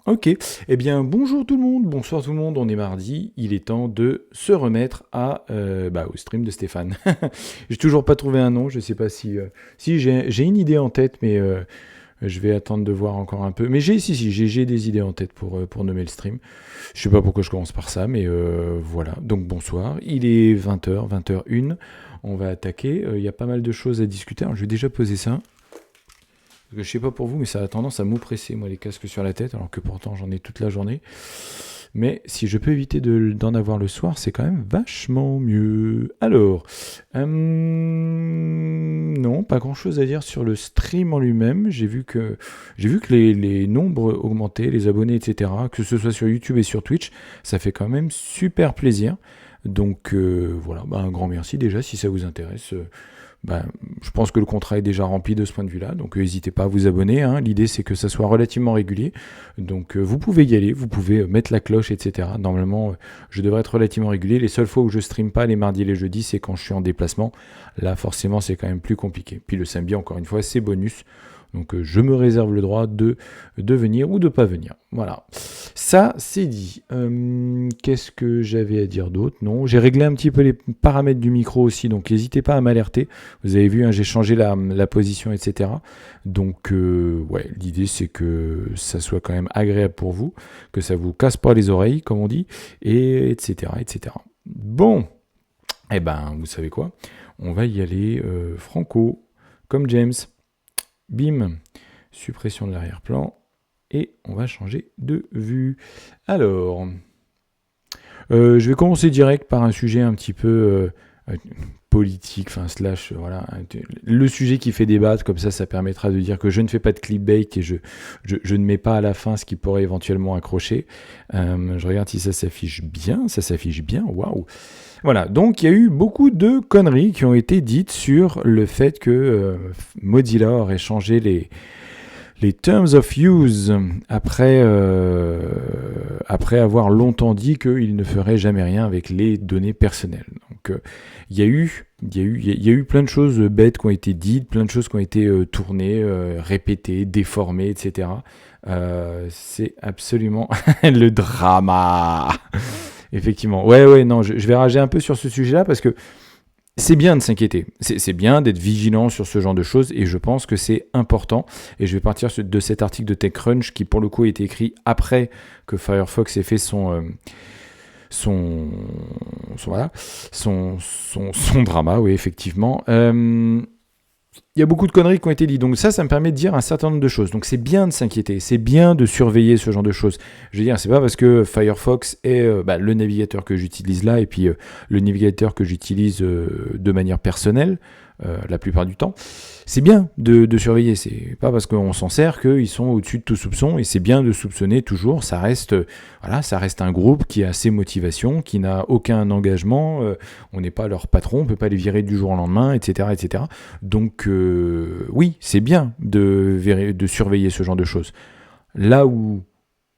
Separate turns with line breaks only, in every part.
Ok, eh bien bonjour tout le monde, bonsoir tout le monde, on est mardi, il est temps de se remettre au stream de Stéphane. J'ai toujours pas trouvé un nom, je sais pas si j'ai une idée en tête, mais je vais attendre de voir encore un peu. Mais j'ai des idées en tête pour nommer le stream. Je sais pas pourquoi je commence par ça, mais voilà. Donc bonsoir, il est 20h, 20h01, on va attaquer, il y a pas mal de choses à discuter. Alors je vais déjà poser ça. Parce que je sais pas pour vous, mais ça a tendance à m'oppresser, moi, les casques sur la tête, alors que pourtant j'en ai toute la journée. Mais si je peux éviter d'en avoir le soir, c'est quand même vachement mieux. Alors, non, pas grand-chose à dire sur le stream en lui-même. J'ai vu que les nombres augmentaient, les abonnés, etc. Que ce soit sur YouTube et sur Twitch, ça fait quand même super plaisir. Donc voilà, un grand merci déjà si ça vous intéresse. Je pense que le contrat est déjà rempli de ce point de vue-là, donc n'hésitez pas à vous abonner, hein. L'idée c'est que ça soit relativement régulier, donc vous pouvez y aller, vous pouvez mettre la cloche, etc. Normalement, je devrais être relativement régulier. Les seules fois où je stream pas les mardis et les jeudis, c'est quand je suis en déplacement. Là, forcément, c'est quand même plus compliqué. Puis le samedi, encore une fois, c'est bonus. Donc je me réserve le droit de venir ou de pas venir. Voilà. Ça, c'est dit. Qu'est-ce que j'avais à dire d'autre? Non, j'ai réglé un petit peu les paramètres du micro aussi, donc n'hésitez pas à m'alerter. Vous avez vu, hein, j'ai changé la position, etc. Donc, ouais, l'idée c'est que ça soit quand même agréable pour vous, que ça vous casse pas les oreilles, comme on dit, et etc., etc. Bon, eh ben, vous savez quoi? On va y aller franco, comme James. Bim, suppression de l'arrière-plan, et on va changer de vue. Alors, je vais commencer direct par un sujet un petit peu politique, slash, voilà, le sujet qui fait débattre, comme ça permettra de dire que je ne fais pas de clickbait et je ne mets pas à la fin ce qui pourrait éventuellement accrocher. Je regarde si ça s'affiche bien, waouh. Voilà, donc il y a eu beaucoup de conneries qui ont été dites sur le fait que Mozilla aurait changé les Terms of Use après avoir longtemps dit qu'il ne ferait jamais rien avec les données personnelles. Donc il y a eu plein de choses bêtes qui ont été dites, plein de choses qui ont été tournées, répétées, déformées, etc. C'est absolument le drama. Effectivement. Ouais, non, je vais rager un peu sur ce sujet-là parce que c'est bien de s'inquiéter. C'est bien d'être vigilant sur ce genre de choses et je pense que c'est important. Et je vais partir de cet article de TechCrunch qui, pour le coup, a été écrit après que Firefox ait fait son drama, oui, effectivement. Il y a beaucoup de conneries qui ont été dites. Donc ça me permet de dire un certain nombre de choses. Donc c'est bien de s'inquiéter, c'est bien de surveiller ce genre de choses. Je veux dire, c'est pas parce que Firefox est le navigateur que j'utilise là et puis le navigateur que j'utilise de manière personnelle la plupart du temps. C'est bien de surveiller. C'est pas parce qu'on s'en sert qu'ils sont au-dessus de tout soupçon et c'est bien de soupçonner toujours. Ça reste un groupe qui a ses motivations, qui n'a aucun engagement. On n'est pas leur patron, on peut pas les virer du jour au lendemain, etc., etc. Donc oui, c'est bien de surveiller ce genre de choses. Là où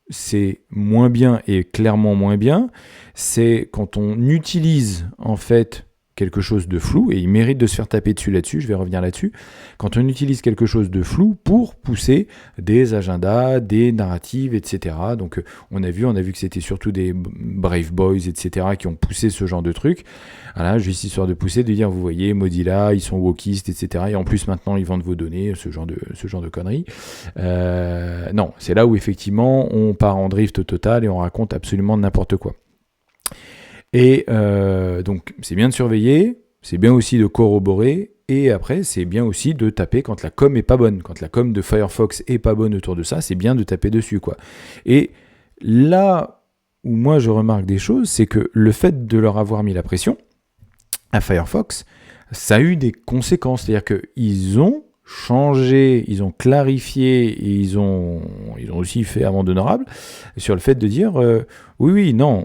c'est moins bien et clairement moins bien, c'est quand on utilise en fait quelque chose de flou, et il mérite de se faire taper dessus là-dessus, je vais revenir là-dessus, quand on utilise quelque chose de flou pour pousser des agendas, des narratives, etc. Donc on a vu que c'était surtout des Brave Boys, etc. qui ont poussé ce genre de trucs. Voilà, juste histoire de pousser, de dire, vous voyez, Mozilla, ils sont wokistes, etc. Et en plus, maintenant, ils vendent vos données, ce genre de conneries. Non, c'est là où, effectivement, on part en drift total et on raconte absolument n'importe quoi. Et donc, c'est bien de surveiller, c'est bien aussi de corroborer, et après, c'est bien aussi de taper quand la com est pas bonne. Quand la com de Firefox est pas bonne autour de ça, c'est bien de taper dessus, quoi. Et là où moi, je remarque des choses, c'est que le fait de leur avoir mis la pression à Firefox, ça a eu des conséquences. C'est-à-dire qu'ils ont changé, ils ont clarifié, et ils ont aussi fait amende honorable sur le fait de dire oui, non,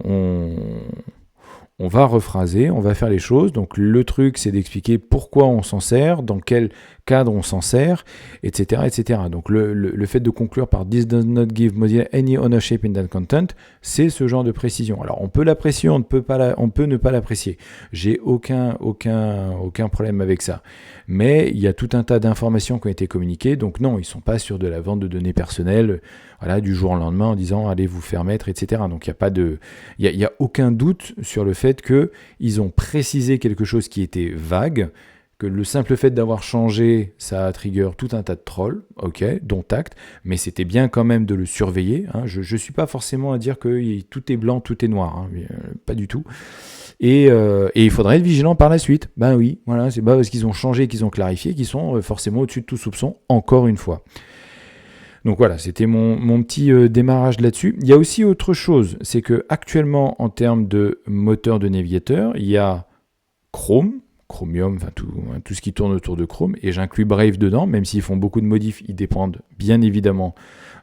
on va rephraser, on va faire les choses. Donc le truc, c'est d'expliquer pourquoi on s'en sert, dans quel cadre on s'en sert, etc., etc. Donc le fait de conclure par "This does not give Mozilla any ownership in that content", c'est ce genre de précision. Alors on peut l'apprécier, on peut ne pas l'apprécier. J'ai aucun problème avec ça. Mais il y a tout un tas d'informations qui ont été communiquées. Donc non, ils sont pas sur de la vente de données personnelles. voilà, du jour au lendemain en disant allez vous faire mettre, etc. Donc il y a aucun doute sur le fait qu'ils ont précisé quelque chose qui était vague, que le simple fait d'avoir changé, ça a trigger tout un tas de trolls, ok, dont acte, mais c'était bien quand même de le surveiller. Hein. Je ne suis pas forcément à dire que tout est blanc, tout est noir, hein, pas du tout. Et il faudrait être vigilant par la suite. Ben oui, voilà, c'est pas parce qu'ils ont changé, qu'ils ont clarifié, qu'ils sont forcément au-dessus de tout soupçon, encore une fois. Donc voilà, c'était mon petit démarrage là-dessus. Il y a aussi autre chose, c'est que actuellement, en termes de moteur de navigateur, il y a Chrome, Chromium, enfin tout ce qui tourne autour de Chrome, et j'inclus Brave dedans, même s'ils font beaucoup de modifs, ils dépendent bien évidemment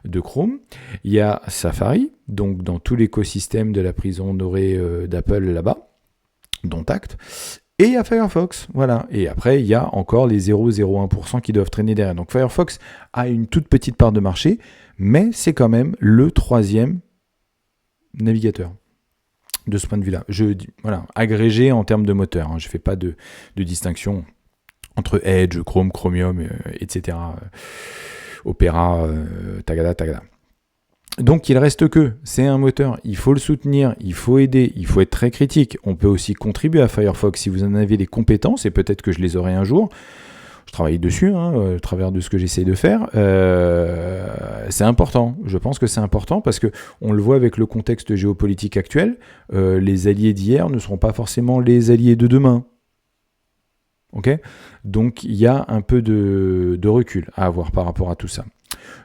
de Chrome. Il y a Safari, donc dans tout l'écosystème de la prison dorée d'Apple là-bas, dont acte. Et il y a Firefox, voilà. Et après, il y a encore les 0,01% qui doivent traîner derrière. Donc Firefox a une toute petite part de marché, mais c'est quand même le 3e navigateur de ce point de vue-là. Voilà, agrégé en termes de moteur. Hein. Je ne fais pas de distinction entre Edge, Chrome, Chromium, etc. Opera, tagada. Donc il reste que c'est un moteur, il faut le soutenir, il faut aider, il faut être très critique. On peut aussi contribuer à Firefox si vous en avez les compétences, et peut-être que je les aurai un jour. Je travaille dessus, au travers de ce que j'essaie de faire. C'est important, je pense que c'est important parce qu'on le voit avec le contexte géopolitique actuel, les alliés d'hier ne seront pas forcément les alliés de demain. Okay, donc il y a un peu de recul à avoir par rapport à tout ça.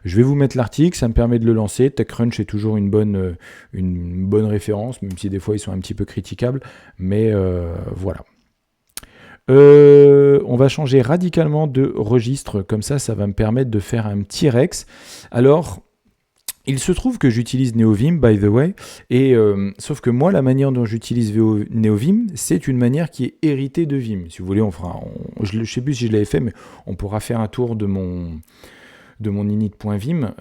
Je vais vous mettre l'article, ça me permet de le lancer. TechCrunch est toujours une bonne référence, même si des fois ils sont un petit peu critiquables, mais voilà. On va changer radicalement de registre, comme ça va me permettre de faire un petit Rex. Alors, il se trouve que j'utilise NeoVim, by the way, et sauf que moi, la manière dont j'utilise NeoVim, c'est une manière qui est héritée de Vim. Si vous voulez, je ne sais plus si je l'avais fait, mais on pourra faire un tour de mon init.vim.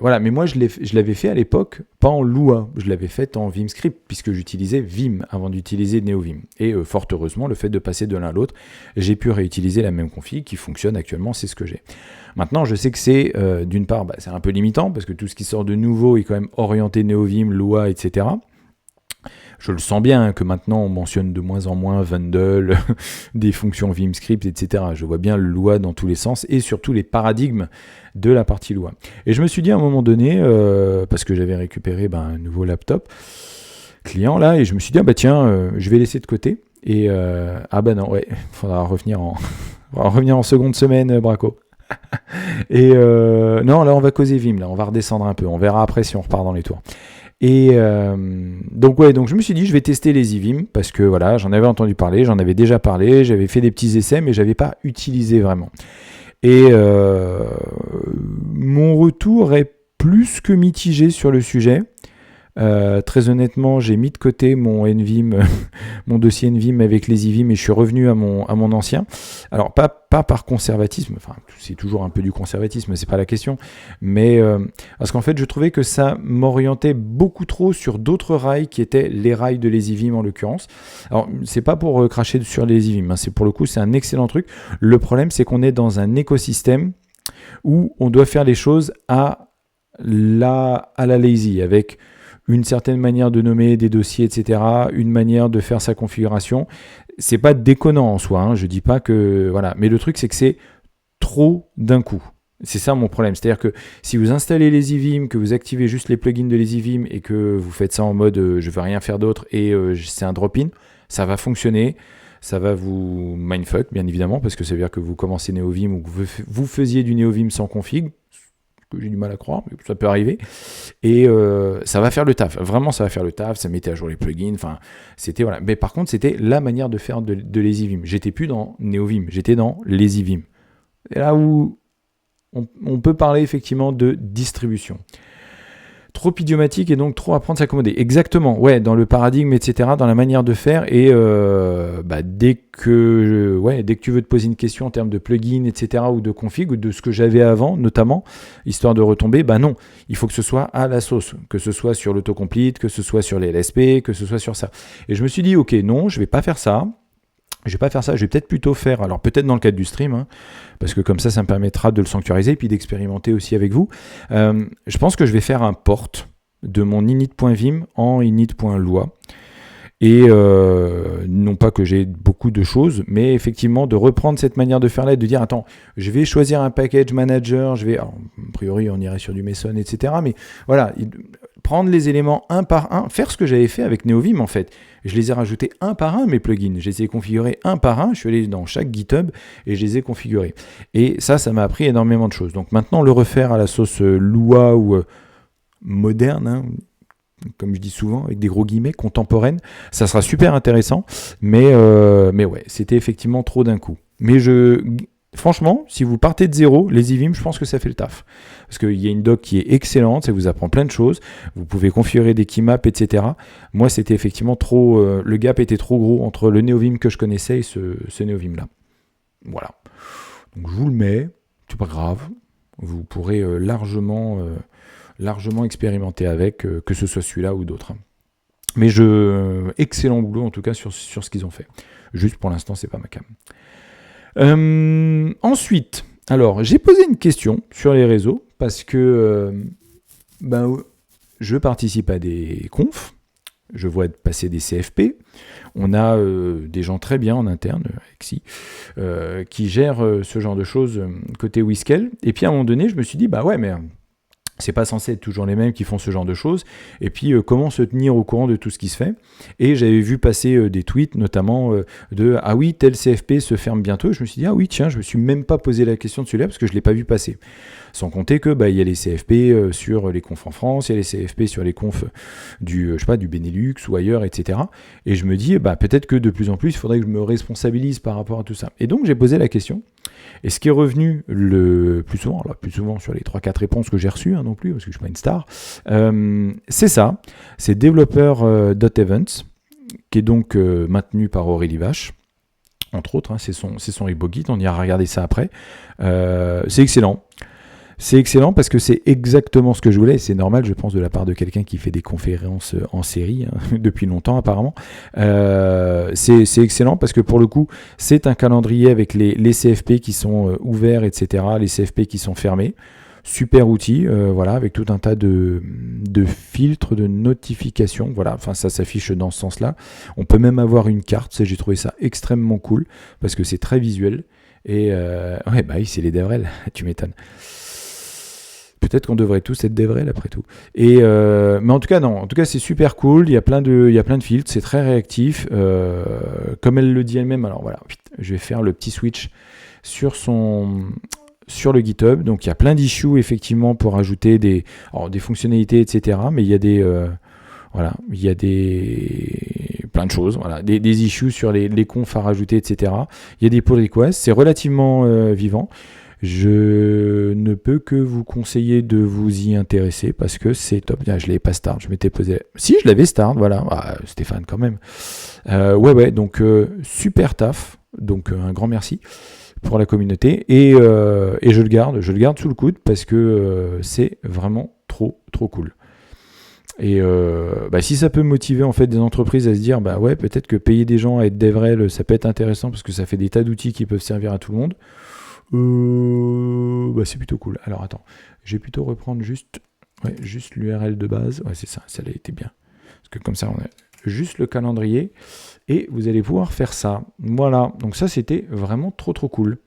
Voilà, mais moi, je l'avais fait à l'époque, pas en Lua, je l'avais fait en VimScript, puisque j'utilisais Vim avant d'utiliser NeoVim. Et fort heureusement, le fait de passer de l'un à l'autre, j'ai pu réutiliser la même config qui fonctionne actuellement, c'est ce que j'ai. Maintenant, je sais que c'est, d'une part, c'est un peu limitant, parce que tout ce qui sort de nouveau est quand même orienté NeoVim, Lua, etc. Je le sens bien que maintenant on mentionne de moins en moins Vandal, des fonctions VimScript, etc. Je vois bien le Lua dans tous les sens et surtout les paradigmes de la partie Lua. Et je me suis dit à un moment donné, parce que j'avais récupéré un nouveau laptop client là, et je me suis dit, je vais laisser de côté. Et non, ouais, il faudra revenir en seconde semaine, Braco. Et non, là on va causer Vim, là on va redescendre un peu, on verra après si on repart dans les tours. Et donc je me suis dit je vais tester les eVim parce que voilà, j'en avais entendu parler, j'en avais déjà parlé, j'avais fait des petits essais mais j'avais pas utilisé vraiment. Et mon retour est plus que mitigé sur le sujet. Très honnêtement, j'ai mis de côté mon NVim, mon dossier NVim avec les eVim et je suis revenu à mon ancien. Alors pas par conservatisme, enfin c'est toujours un peu du conservatisme, c'est pas la question, mais parce qu'en fait je trouvais que ça m'orientait beaucoup trop sur d'autres rails qui étaient les rails de les eVim en l'occurrence. Alors c'est pas pour cracher sur les eVim, hein, c'est pour le coup c'est un excellent truc. Le problème c'est qu'on est dans un écosystème où on doit faire les choses à la lazy avec une certaine manière de nommer des dossiers, etc., une manière de faire sa configuration. C'est pas déconnant en soi, hein, je dis pas que... Voilà. Mais le truc, c'est que c'est trop d'un coup. C'est ça mon problème. C'est-à-dire que si vous installez les eVim, que vous activez juste les plugins de les eVim et que vous faites ça en mode je veux rien faire d'autre et c'est un drop-in, ça va fonctionner. Ça va vous mindfuck, bien évidemment, parce que ça veut dire que vous commencez NeoVim ou que vous faisiez du NeoVim sans config, que j'ai du mal à croire, mais ça peut arriver. Et ça va faire le taf. Vraiment, ça va faire le taf. Ça mettait à jour les plugins. Enfin, c'était voilà. Mais par contre, c'était la manière de faire de les eVim. J'étais plus dans NeoVim, j'étais dans les eVim. Et là où on peut parler effectivement de distribution. Trop idiomatique et donc trop apprendre à s'accommoder. Exactement, ouais, dans le paradigme, etc., dans la manière de faire. Et dès que tu veux te poser une question en termes de plugin, etc., ou de config, ou de ce que j'avais avant, notamment, histoire de retomber, non, il faut que ce soit à la sauce, que ce soit sur l'autocomplete, que ce soit sur les LSP, que ce soit sur ça. Et je me suis dit, ok, non, je vais pas faire ça. Je vais pas faire ça, je vais peut-être plutôt faire, alors peut-être dans le cadre du stream, hein, parce que comme ça me permettra de le sanctuariser et puis d'expérimenter aussi avec vous. Je pense que je vais faire un port de mon init.vim en init.lua. Et non pas que j'ai beaucoup de choses, mais effectivement de reprendre cette manière de faire là et de dire attends, je vais choisir un package manager, alors, a priori on irait sur du Meson, etc. Mais voilà, prendre les éléments un par un, faire ce que j'avais fait avec NeoVim en fait. Je les ai rajoutés un par un mes plugins, je les ai configurés un par un, je suis allé dans chaque GitHub et je les ai configurés. Et ça m'a appris énormément de choses. Donc maintenant le refaire à la sauce Lua ou moderne, hein, comme je dis souvent, avec des gros guillemets, contemporaine, ça sera super intéressant, mais ouais, c'était effectivement trop d'un coup. Mais franchement, si vous partez de zéro, les EVIM, je pense que ça fait le taf. Parce qu'il y a une doc qui est excellente, ça vous apprend plein de choses, vous pouvez configurer des keymaps, etc. Moi, c'était effectivement trop, le gap était trop gros entre le NeoVim que je connaissais et ce NeoVim-là. Voilà. Donc je vous le mets, c'est pas grave, vous pourrez largement expérimenté avec, que ce soit celui-là ou d'autres. Mais excellent boulot en tout cas sur ce qu'ils ont fait. Juste pour l'instant, c'est pas ma cam. Ensuite, alors j'ai posé une question sur les réseaux parce que je participe à des confs, je vois passer des CFP. On a des gens très bien en interne, Alexis, qui gèrent ce genre de choses côté Whiskel. Et puis à un moment donné, je me suis dit, bah ouais, mais c'est pas censé être toujours les mêmes qui font ce genre de choses. Et puis, comment se tenir au courant de tout ce qui se fait. Et j'avais vu passer des tweets, notamment de « Ah oui, tel CFP se ferme bientôt ». Je me suis dit « Ah oui, tiens, je me suis même pas posé la question de celui-là parce que je l'ai pas vu passer ». Sans compter que il y a les CFP sur les confs en France, il y a les CFP sur les confs du Benelux ou ailleurs, etc. Et je me dis, peut-être que de plus en plus, il faudrait que je me responsabilise par rapport à tout ça. Et donc, j'ai posé la question. Et ce qui est revenu le plus souvent, sur les 3-4 réponses que j'ai reçues, non plus, parce que je ne suis pas une star, c'est ça. C'est developer.events, qui est donc maintenu par Aurélie Vache, entre autres, c'est son repo Git, on ira regarder ça après. C'est excellent. C'est excellent parce que c'est exactement ce que je voulais, et c'est normal, je pense, de la part de quelqu'un qui fait des conférences en série, depuis longtemps apparemment. C'est excellent parce que pour le coup, c'est un calendrier avec les CFP qui sont ouverts, etc., les CFP qui sont fermés. Super outil, avec tout un tas de filtres, de notifications, ça s'affiche dans ce sens-là. On peut même avoir une carte, j'ai trouvé ça extrêmement cool, parce que c'est très visuel, et c'est les DevRel, tu m'étonnes. Peut-être qu'on devrait tous être DevRel après tout. Et mais en tout cas c'est super cool. Il y a plein de filtres, c'est très réactif. Comme elle le dit elle-même. Alors voilà, je vais faire le petit switch sur le GitHub. Donc il y a plein d'issues effectivement pour ajouter des fonctionnalités, etc. Mais il y a plein de choses. Voilà, des issues sur les confs à rajouter, etc. Il y a des pull requests. C'est relativement vivant. Je ne peux que vous conseiller de vous y intéresser parce que c'est top. Je ne l'avais pas start, je m'étais posé... Si, je l'avais start, voilà. Stéphane quand même. Donc super taf. Donc un grand merci pour la communauté. Et je le garde sous le coude parce que c'est vraiment trop, trop cool. Et si ça peut motiver en fait des entreprises à se dire peut-être que payer des gens à être DevRel, ça peut être intéressant parce que ça fait des tas d'outils qui peuvent servir à tout le monde. C'est plutôt cool. Alors attends, je vais plutôt reprendre juste l'URL de base. Ouais, c'est ça, celle-là était bien. Parce que comme ça, on a juste le calendrier et vous allez pouvoir faire ça. Voilà, donc ça c'était vraiment trop trop cool.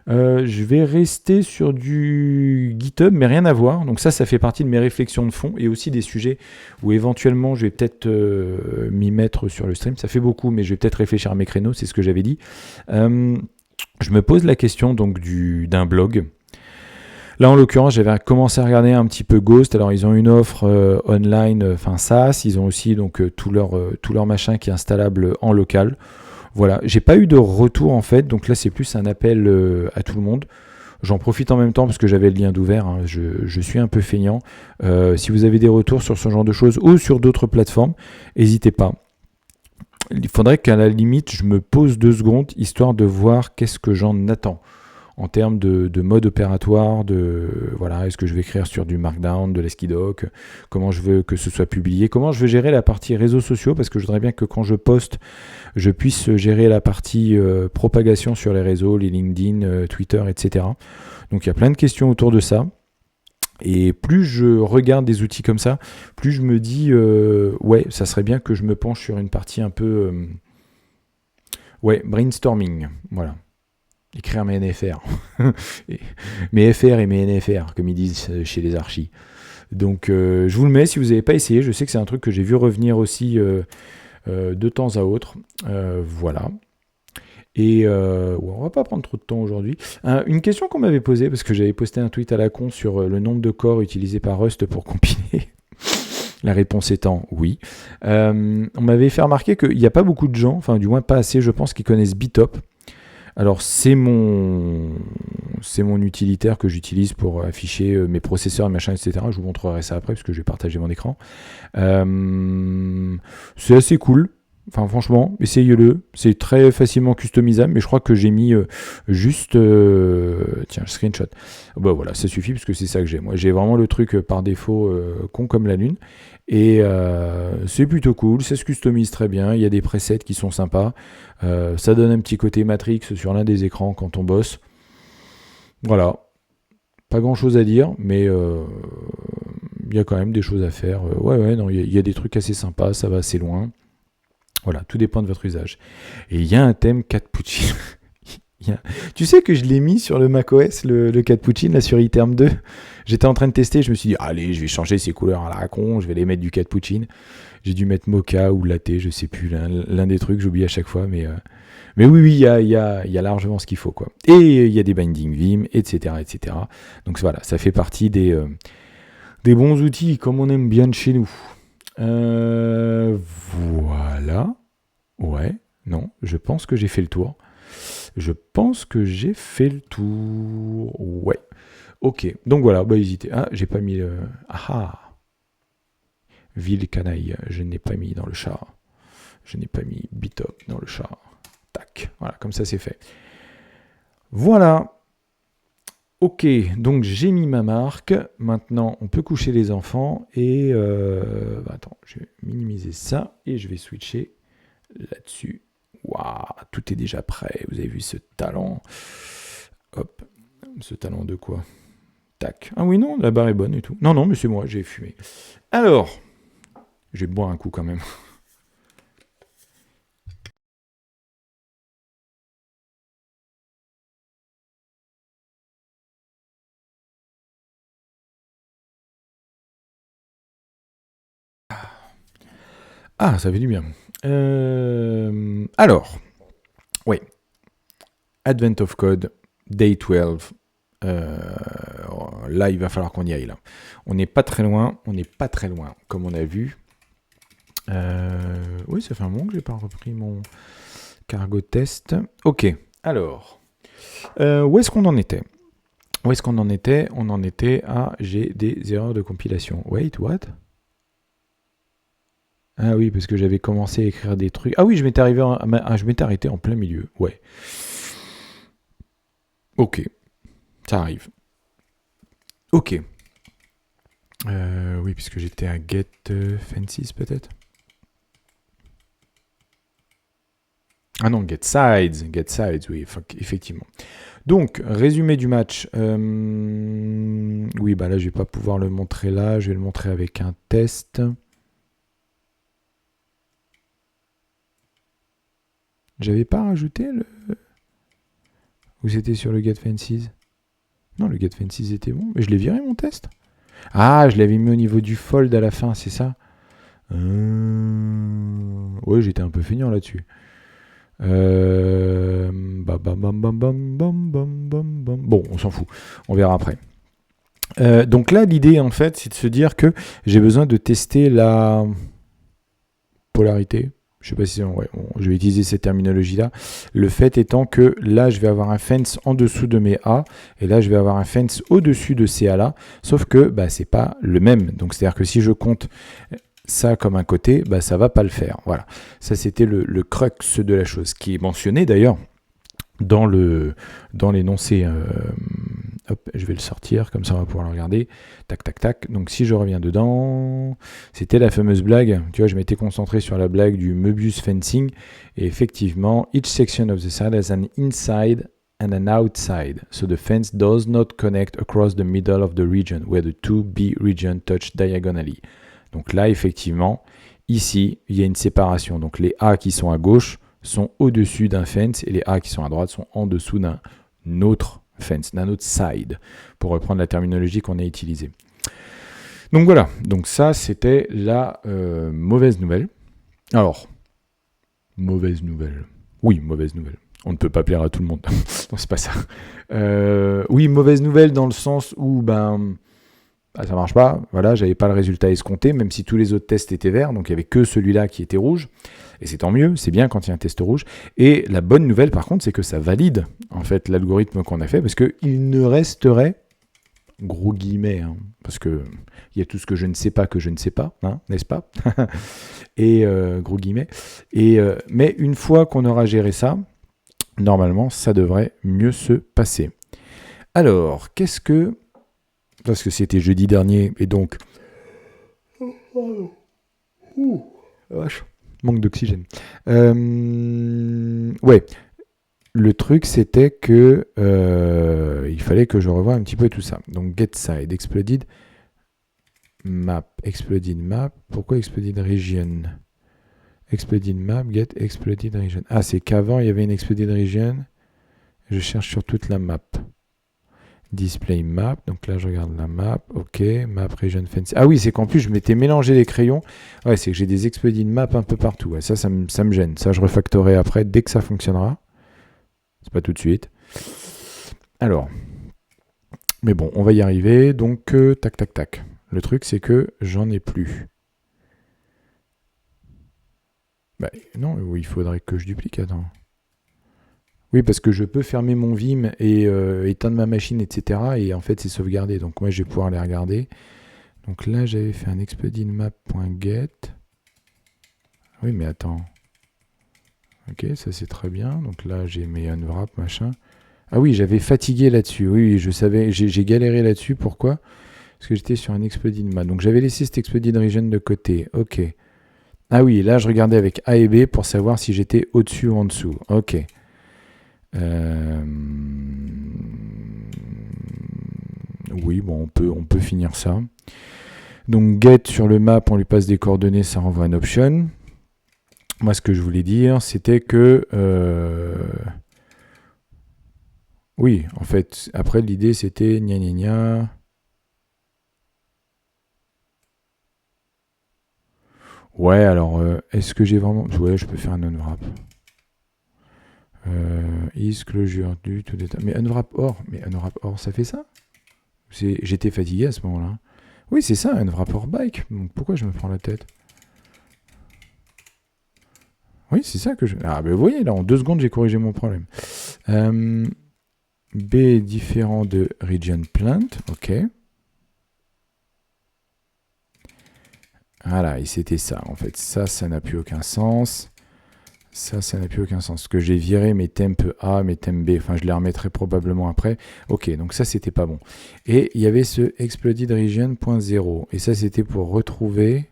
Je vais rester sur du GitHub, mais rien à voir. Donc ça fait partie de mes réflexions de fond et aussi des sujets où éventuellement je vais peut-être m'y mettre sur le stream. Ça fait beaucoup, mais je vais peut-être réfléchir à mes créneaux, c'est ce que j'avais dit. Je me pose la question donc d'un blog. Là, en l'occurrence, j'avais commencé à regarder un petit peu Ghost. Alors, ils ont une offre online, SaaS. Ils ont aussi donc tout leur machin qui est installable en local. Voilà. J'ai pas eu de retour en fait. Donc là, c'est plus un appel à tout le monde. J'en profite en même temps parce que j'avais le lien d'ouvert. Je suis un peu feignant. Si vous avez des retours sur ce genre de choses ou sur d'autres plateformes, n'hésitez pas. Il faudrait qu'à la limite, je me pose 2 secondes, histoire de voir qu'est-ce que j'en attends. en termes de mode opératoire, voilà, est-ce que je vais écrire sur du Markdown, de l'Esquidoc, comment je veux que ce soit publié, comment je veux gérer la partie réseaux sociaux, parce que je voudrais bien que quand je poste, je puisse gérer la partie propagation sur les réseaux, les LinkedIn, Twitter, etc. Donc il y a plein de questions autour de ça. Et plus je regarde des outils comme ça, plus je me dis ouais, ça serait bien que je me penche sur une partie un peu brainstorming, voilà. Écrire mes NFR. Mes FR et mes NFR, comme ils disent chez les archis. Donc je vous le mets si vous n'avez pas essayé, je sais que c'est un truc que j'ai vu revenir aussi de temps à autre. Voilà. Et on va pas prendre trop de temps aujourd'hui. Une question qu'on m'avait posée, parce que j'avais posté un tweet à la con sur le nombre de corps utilisés par Rust pour compiler. La réponse étant oui. On m'avait fait remarquer qu'il n'y a pas beaucoup de gens, enfin du moins pas assez, je pense, qui connaissent Bitop. Alors c'est mon utilitaire que j'utilise pour afficher mes processeurs et machin, etc. Je vous montrerai ça après, parce que je vais partager mon écran. C'est assez cool. Enfin, franchement, essayez-le. C'est très facilement customisable, mais je crois que j'ai mis juste... tiens, screenshot. Bah voilà, ça suffit, parce que c'est ça que j'ai. Moi, j'ai vraiment le truc par défaut con comme la lune. Et c'est plutôt cool, ça se customise très bien. Il y a des presets qui sont sympas. Ça donne un petit côté Matrix sur l'un des écrans quand on bosse. Voilà. Pas grand-chose à dire, mais il y a quand même des choses à faire. Non, il y a des trucs assez sympas, ça va assez loin. Voilà, tout dépend de votre usage. Et il y a un thème Catpuccino. Tu sais que je l'ai mis sur le macOS, le Catpuccino, là sur iTerm 2. J'étais en train de tester, je me suis dit, allez, je vais changer ces couleurs à la con, je vais les mettre du Catpuccino. J'ai dû mettre Mocha ou Latte, je sais plus, l'un des trucs, j'oublie à chaque fois, mais oui, il y a largement ce qu'il faut, quoi. Et il y a des bindings Vim, etc., etc. Donc voilà, ça fait partie des bons outils, comme on aime bien de chez nous. Voilà. Ouais, non, je pense que j'ai fait le tour. Ouais. Ok, donc voilà, hésitez. Ah, j'ai pas mis le... Ville canaille, je n'ai pas mis dans le char. Je n'ai pas mis Bitop dans le char. Tac, voilà, comme ça c'est fait. Voilà. Ok, donc j'ai mis ma marque. Maintenant, on peut coucher les enfants. Et attends, je vais minimiser ça et je vais switcher là-dessus. Waouh, tout est déjà prêt. Vous avez vu ce talent. Hop, ce talent de quoi? Tac. Ah oui, non, la barre est bonne et tout. Non, mais c'est moi, j'ai fumé. Alors, je vais boire un coup quand même. Ah, ça fait du bien. Alors, oui. Advent of Code, Day 12. Là, il va falloir qu'on y aille. Là. On n'est pas très loin, comme on a vu. Oui, ça fait un moment que j'ai pas repris mon cargo test. Ok, alors, où est-ce qu'on en était? On en était à j'ai des erreurs de compilation. Wait, what? Ah oui, parce que j'avais commencé à écrire des trucs. Ah oui, je m'étais arrêté en plein milieu. Ouais. Ok, ça arrive. Ok. Oui, puisque j'étais à Get Fences peut-être. Ah non, Get Sides, oui, effectivement. Donc, résumé du match. Oui, bah là, je vais pas pouvoir le montrer là. Je vais le montrer avec un test. J'avais pas rajouté le... Ou c'était sur le Get Fences? Non, le Get Fences était bon. Mais je l'ai viré, mon test. Ah, je l'avais mis au niveau du fold à la fin, c'est ça? Ouais, j'étais un peu feignant là-dessus. Bon, on s'en fout. On verra après. Donc là, l'idée, en fait, c'est de se dire que j'ai besoin de tester la polarité. Je sais pas si je vais utiliser cette terminologie-là. Le fait étant que là, je vais avoir un fence en dessous de mes A, et là, je vais avoir un fence au-dessus de ces A-là, sauf que c'est pas le même. Donc, c'est-à-dire que si je compte ça comme un côté, ça va pas le faire. Voilà. Ça, c'était le crux de la chose, qui est mentionné d'ailleurs dans l'énoncé. Hop, je vais le sortir, comme ça on va pouvoir le regarder. Tac, tac, tac. Donc si je reviens dedans, c'était la fameuse blague. Tu vois, je m'étais concentré sur la blague du Möbius fencing. Et effectivement, each section of the side has an inside and an outside. So the fence does not connect across the middle of the region, where the two B regions touch diagonally. Donc là, effectivement, ici, il y a une séparation. Donc les A qui sont à gauche sont au-dessus d'un fence et les A qui sont à droite sont en dessous d'un autre fence, d'un autre side, pour reprendre la terminologie qu'on a utilisée. Donc voilà, donc ça c'était la mauvaise nouvelle. Alors, mauvaise nouvelle. Oui, mauvaise nouvelle. On ne peut pas plaire à tout le monde. Non, c'est pas ça. Oui, mauvaise nouvelle dans le sens où ça marche pas. Voilà, j'avais pas le résultat escompté, même si tous les autres tests étaient verts, donc il y avait que celui-là qui était rouge. Et c'est tant mieux, c'est bien quand il y a un test rouge. Et la bonne nouvelle, par contre, c'est que ça valide en fait l'algorithme qu'on a fait, parce qu'il ne resterait, gros guillemets, parce que il y a tout ce que je ne sais pas, n'est-ce pas? Et gros guillemets. Mais une fois qu'on aura géré ça, normalement, ça devrait mieux se passer. Alors, parce que c'était jeudi dernier, et donc... Vache. Manque d'oxygène. Ouais. Le truc, c'était que il fallait que je revoie un petit peu tout ça. Donc, get side, exploded map. Pourquoi exploded region? Exploded map, get exploded region. Ah, c'est qu'avant, il y avait une exploded region. Je cherche sur toute la map. Display map, donc là je regarde la map, ok, map region fence. Ah oui, c'est qu'en plus je m'étais mélangé les crayons. Ouais, c'est que j'ai des exploded map un peu partout. Ouais, ça me gêne. Ça je refactorerai après dès que ça fonctionnera. C'est pas tout de suite. Alors, mais bon, on va y arriver. Donc, tac, tac, tac. Le truc c'est que j'en ai plus. Non, il faudrait que je duplique, attends. Oui, parce que je peux fermer mon Vim et éteindre ma machine, etc. Et en fait, c'est sauvegardé. Donc, moi, je vais pouvoir les regarder. Donc là, j'avais fait un explodedmap.get. Oui, mais attends. Ok, ça, c'est très bien. Donc là, j'ai mes unwrap, machin. Ah oui, j'avais fatigué là-dessus. Oui, je savais. J'ai galéré là-dessus. Pourquoi? Parce que j'étais sur un explodedmap. Donc, j'avais laissé cet exploded region de côté. Ok. Ah oui, là, je regardais avec A et B pour savoir si j'étais au-dessus ou en dessous. Ok. Oui, bon, on peut finir ça. Donc get sur le map, on lui passe des coordonnées, ça renvoie un option. Moi, ce que je voulais dire, c'était que... oui, en fait, après, l'idée, c'était gna gna gna. Ouais, alors, est-ce que j'ai vraiment... Ouais, je peux faire un unwrap. Is closure du tout data. Mais unwrap or, ça fait ça? J'étais fatigué à ce moment-là. Oui, c'est ça, unwrap or bike. Donc pourquoi je me prends la tête? Oui, c'est ça que je... Ah, ben vous voyez, là, en 2 secondes, j'ai corrigé mon problème. B est différent de region plant. Ok. Voilà, et c'était ça. En fait, ça n'a plus aucun sens. Ça n'a plus aucun sens. Parce que j'ai viré mes temp A, mes temp B. Enfin, je les remettrai probablement après. Ok, donc ça, c'était pas bon. Et il y avait ce exploded region.0. Et ça, c'était pour retrouver...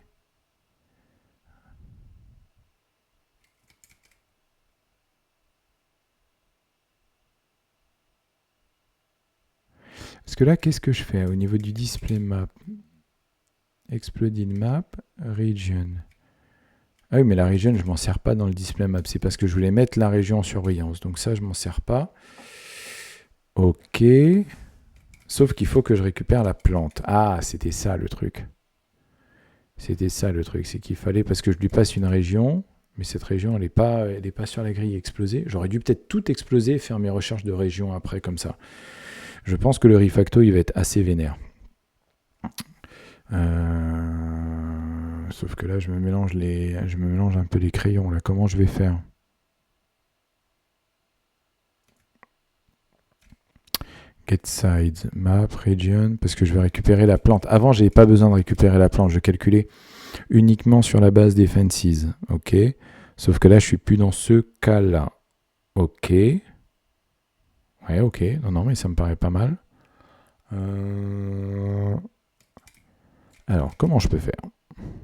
Parce que là, qu'est-ce que je fais au niveau du display map? Exploded map, region. Ah oui, mais la region, je m'en sers pas dans le display map. C'est parce que je voulais mettre la région en surveillance. Donc ça, je m'en sers pas. Ok. Sauf qu'il faut que je récupère la plante. Ah, c'était ça le truc. C'était ça le truc. C'est qu'il fallait, parce que je lui passe une région, mais cette région, elle n'est pas sur la grille explosée. J'aurais dû peut-être tout exploser et faire mes recherches de région après, comme ça. Je pense que le refacto, il va être assez vénère. Sauf que là, je me mélange un peu les crayons. Là, comment je vais faire? Get sides, map, region, parce que je vais récupérer la plante. Avant, je n'avais pas besoin de récupérer la plante. Je calculais uniquement sur la base des fences. Ok. Sauf que là, je suis plus dans ce cas-là. Ok. Ouais, ok. Non, non, mais ça me paraît pas mal. Alors, comment je peux faire?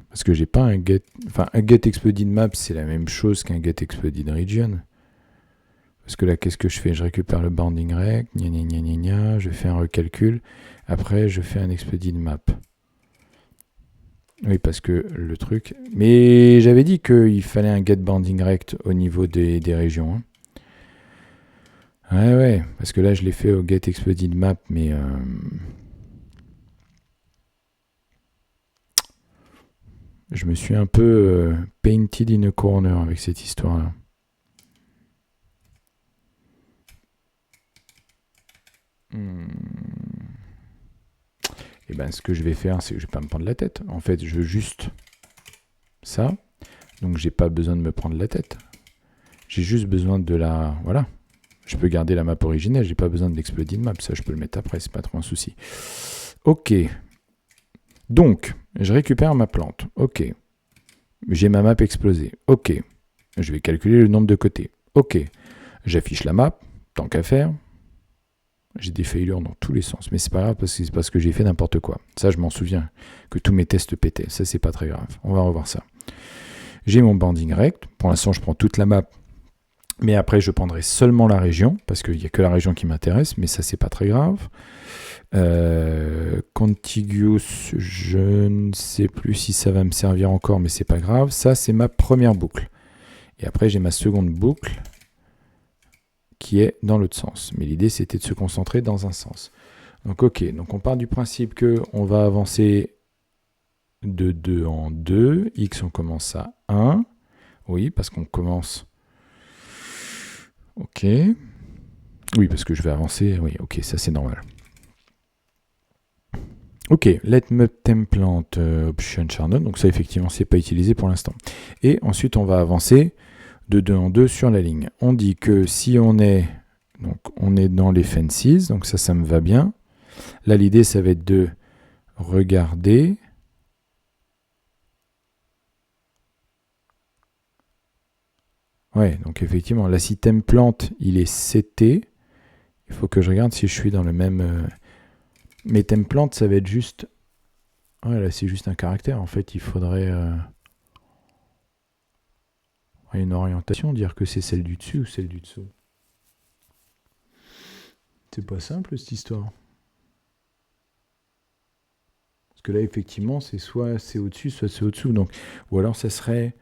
Parce que j'ai pas un get... Enfin, un get exploded map, c'est la même chose qu'un get exploded region. Parce que là, qu'est-ce que je fais? Je récupère le bounding rect, gna gna gna gna gna, je fais un recalcul. Après, je fais un exploded map. Oui, parce que le truc... Mais j'avais dit qu'il fallait un get bounding rect au niveau des régions. Hein. Ouais, ouais, parce que là, je l'ai fait au get exploded map, mais... je me suis un peu painted in a corner avec cette histoire-là. Et ben, ce que je vais faire, c'est que je vais pas me prendre la tête. En fait, je veux juste ça. Donc, j'ai pas besoin de me prendre la tête. J'ai juste besoin de la... Voilà. Je peux garder la map originelle. J'ai pas besoin de l'exploded map. Ça, je peux le mettre après. C'est pas trop un souci. Ok. Donc, je récupère ma plante. Ok. J'ai ma map explosée. Ok. Je vais calculer le nombre de côtés. Ok. J'affiche la map. Tant qu'à faire. J'ai des failures dans tous les sens. Mais c'est pas grave parce que c'est parce que j'ai fait n'importe quoi. Ça, je m'en souviens. Que tous mes tests pétaient. Ça, c'est pas très grave. On va revoir ça. J'ai mon bounding rect. Pour l'instant, je prends toute la map. Mais après, je prendrai seulement la région. Parce qu'il n'y a que la région qui m'intéresse. Mais ça, c'est pas très grave. Contiguous, je ne sais plus si ça va me servir encore. Mais c'est pas grave. Ça, c'est ma première boucle. Et après, j'ai ma seconde boucle qui est dans l'autre sens. Mais l'idée, c'était de se concentrer dans un sens. Donc, ok. Donc, on part du principe qu'on va avancer de 2 en 2. X, on commence à 1. Oui, parce qu'on commence... Ok. Oui, parce que je vais avancer. Oui, ok, ça, c'est normal. Ok, let map template option chardon. Donc, ça, effectivement, c'est pas utilisé pour l'instant. Et ensuite, on va avancer de 2 en 2 sur la ligne. On dit que si on est... Donc, on est dans les fences. Donc, ça me va bien. Là, l'idée, ça va être de regarder. Ouais, donc effectivement, là, si template, il est CT, il faut que je regarde si je suis dans le même... Mais template, ça va être juste... Ouais, là, c'est juste un caractère. En fait, il faudrait une orientation, dire que c'est celle du dessus ou celle du dessous. C'est pas simple, cette histoire. Parce que là, effectivement, c'est soit c'est au-dessus, soit c'est au-dessous. Donc, ou alors, ça serait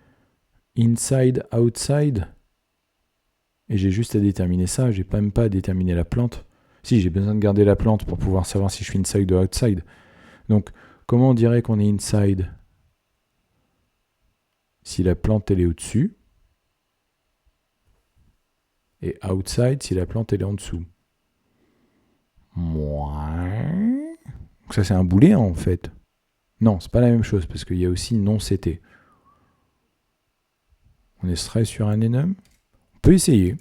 inside, outside. Et j'ai juste à déterminer ça. J'ai même pas à déterminer la plante. Si, j'ai besoin de garder la plante pour pouvoir savoir si je suis inside ou outside. Donc, comment on dirait qu'on est inside? Si la plante, elle est au-dessus. Et outside, si la plante, elle est en dessous. Ouais. Donc ça, c'est un booléen, en fait. Non, c'est pas la même chose, parce qu'il y a aussi non-CT. On est sur un enum. On peut essayer.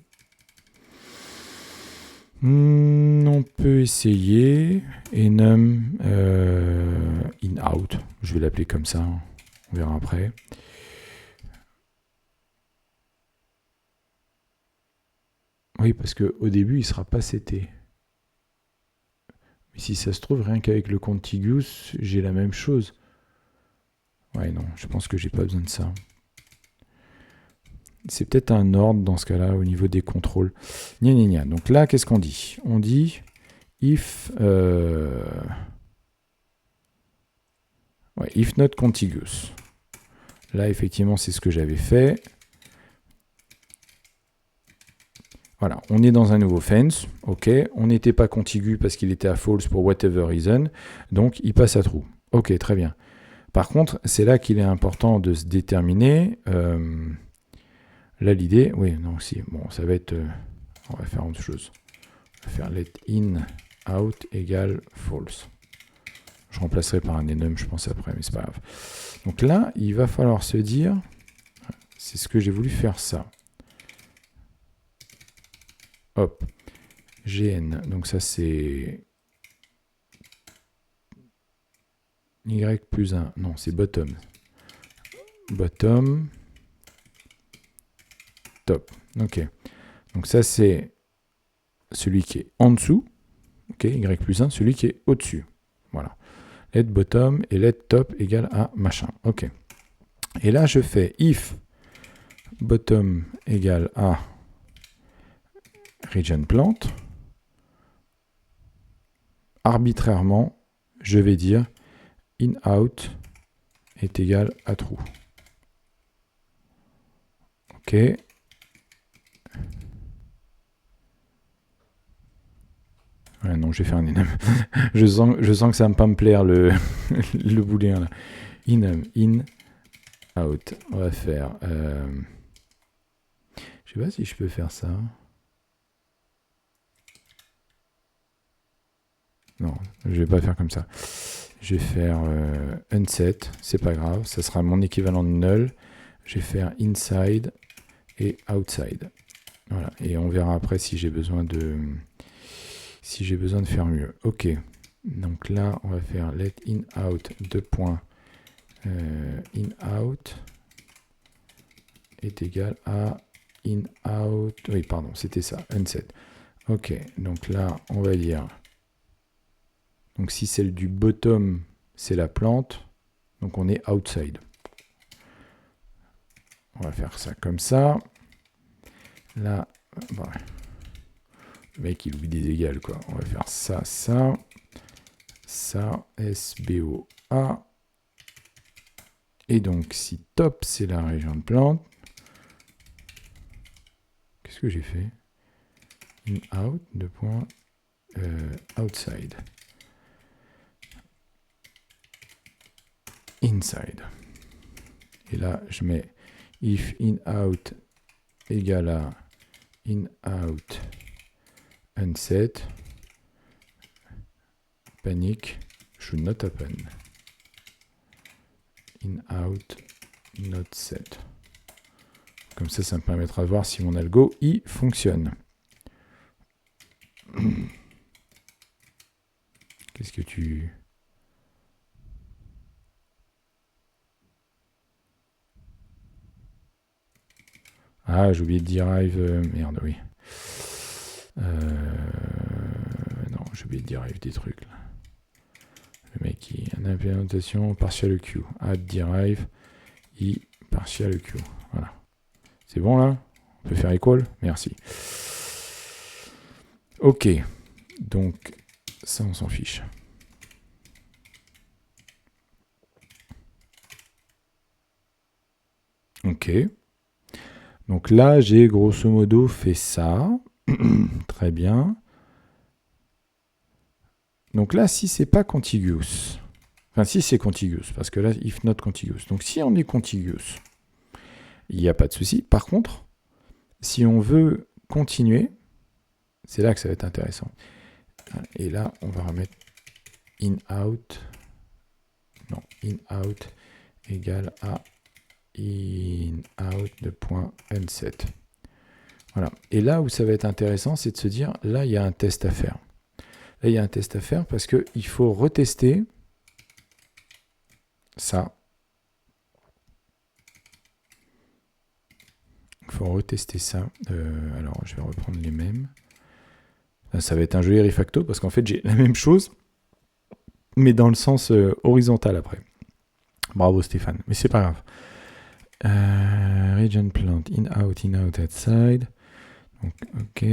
On peut essayer. Enum in-out. Je vais l'appeler comme ça. On verra après. Oui, parce qu'au début, il ne sera pas CT. Mais si ça se trouve, rien qu'avec le contiguous, j'ai la même chose. Ouais, non, je pense que j'ai pas besoin de ça. C'est peut-être un ordre dans ce cas-là au niveau des contrôles. Gna gna gna. Donc là, qu'est-ce qu'on dit? On dit if, if not contiguous. Là, effectivement, c'est ce que j'avais fait. Voilà, on est dans un nouveau fence. Ok, on n'était pas contigu parce qu'il était à false pour whatever reason. Donc, il passe à true. Ok, très bien. Par contre, c'est là qu'il est important de se déterminer. Là, l'idée... Oui, non, si. Bon, ça va être... on va faire autre chose. On va faire let in, out égale false. Je remplacerai par un enum, je pense, après, mais c'est pas grave. Donc là, il va falloir se dire... C'est ce que j'ai voulu faire, ça. Hop. GN. Donc ça, c'est... Y plus 1. Non, c'est bottom. Bottom. Top. Ok. Donc ça, c'est celui qui est en dessous, ok, y plus 1, celui qui est au-dessus. Voilà. Let bottom et let top égale à machin. Ok. Et là, je fais if bottom égale à region plant. Arbitrairement, je vais dire in out est égal à true. Ok. Ouais, non, je vais faire un enum. je sens que ça va pas me plaire le, le booléen là. Enum, in, out. On va faire. Je sais pas si je peux faire ça. Non, je vais pas faire comme ça. Je vais faire unset, c'est pas grave, ça sera mon équivalent de null. Je vais faire inside et outside. Voilà, et on verra après si j'ai besoin de faire mieux. Ok, donc là on va faire let in out in out est égal à in out. Oui, pardon, c'était ça, unset. Ok, donc là on va dire. Donc si celle du bottom, c'est la plante, donc on est outside. On va faire ça comme ça. Là, bon, le mec il oublie des égales quoi. On va faire ça, ça, ça, SBOA. Et donc si top c'est la région de plante, qu'est-ce que j'ai fait? In out, outside. Inside. Et là, je mets if in out égale à in out unset, panic should not happen. In out not set. Comme ça me permettra de voir si mon algo y fonctionne. Qu'est-ce que tu... Ah, j'ai oublié de derive. Merde, oui. Non, j'ai oublié de derive des trucs. Là. Le mec qui a une implémentation partial Q. Add derive i partial Q. Voilà. C'est bon là? On peut faire equal? Merci. Ok. Donc, ça, on s'en fiche. Ok. Donc là, j'ai grosso modo fait ça. Très bien. Donc là, si c'est pas contiguous, enfin si c'est contiguous, parce que là, if not contiguous. Donc si on est contiguous, il n'y a pas de souci. Par contre, si on veut continuer, c'est là que ça va être intéressant. Et là, on va remettre in out. Non, in out égale à in out de point unset. Voilà. Et là où ça va être intéressant, c'est de se dire, là, il y a un test à faire. Là, il y a un test à faire parce qu'il faut retester ça. Il faut retester ça. Alors, je vais reprendre les mêmes. Là, ça va être un joli refacto parce qu'en fait, j'ai la même chose, mais dans le sens horizontal après. Bravo Stéphane, mais c'est pas grave. Region plant, in, out, outside. Donc, ok.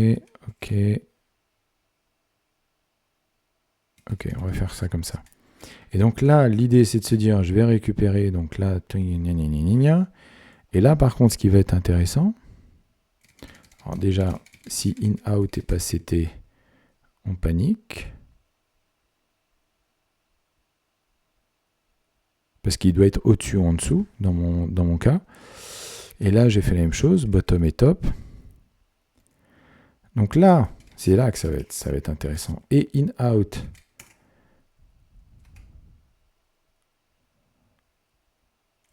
Ok, on va faire ça comme ça. Et donc là, l'idée, c'est de se dire, je vais récupérer, donc là, et là, par contre, ce qui va être intéressant, alors déjà, si in-out est pas CT, on panique. Parce qu'il doit être au-dessus ou en dessous, dans mon cas. Et là, j'ai fait la même chose, bottom et top. Donc là, c'est là que ça va être intéressant. Et in-out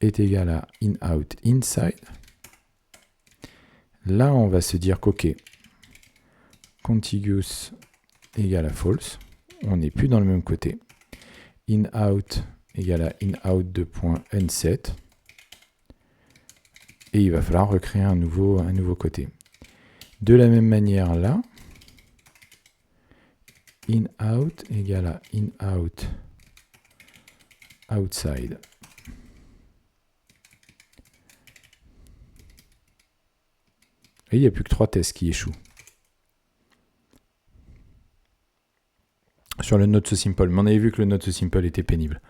est égal à in-out inside. Là, on va se dire qu'ok, contiguous égale à false. On n'est plus dans le même côté. In-out égale à in-out de point unset. Et il va falloir recréer un nouveau côté. De la même manière là, in-out égale à in-out outside. Et il n'y a plus que 3 tests qui échouent. Sur le not so simple. Mais on avait vu que le not so simple était pénible.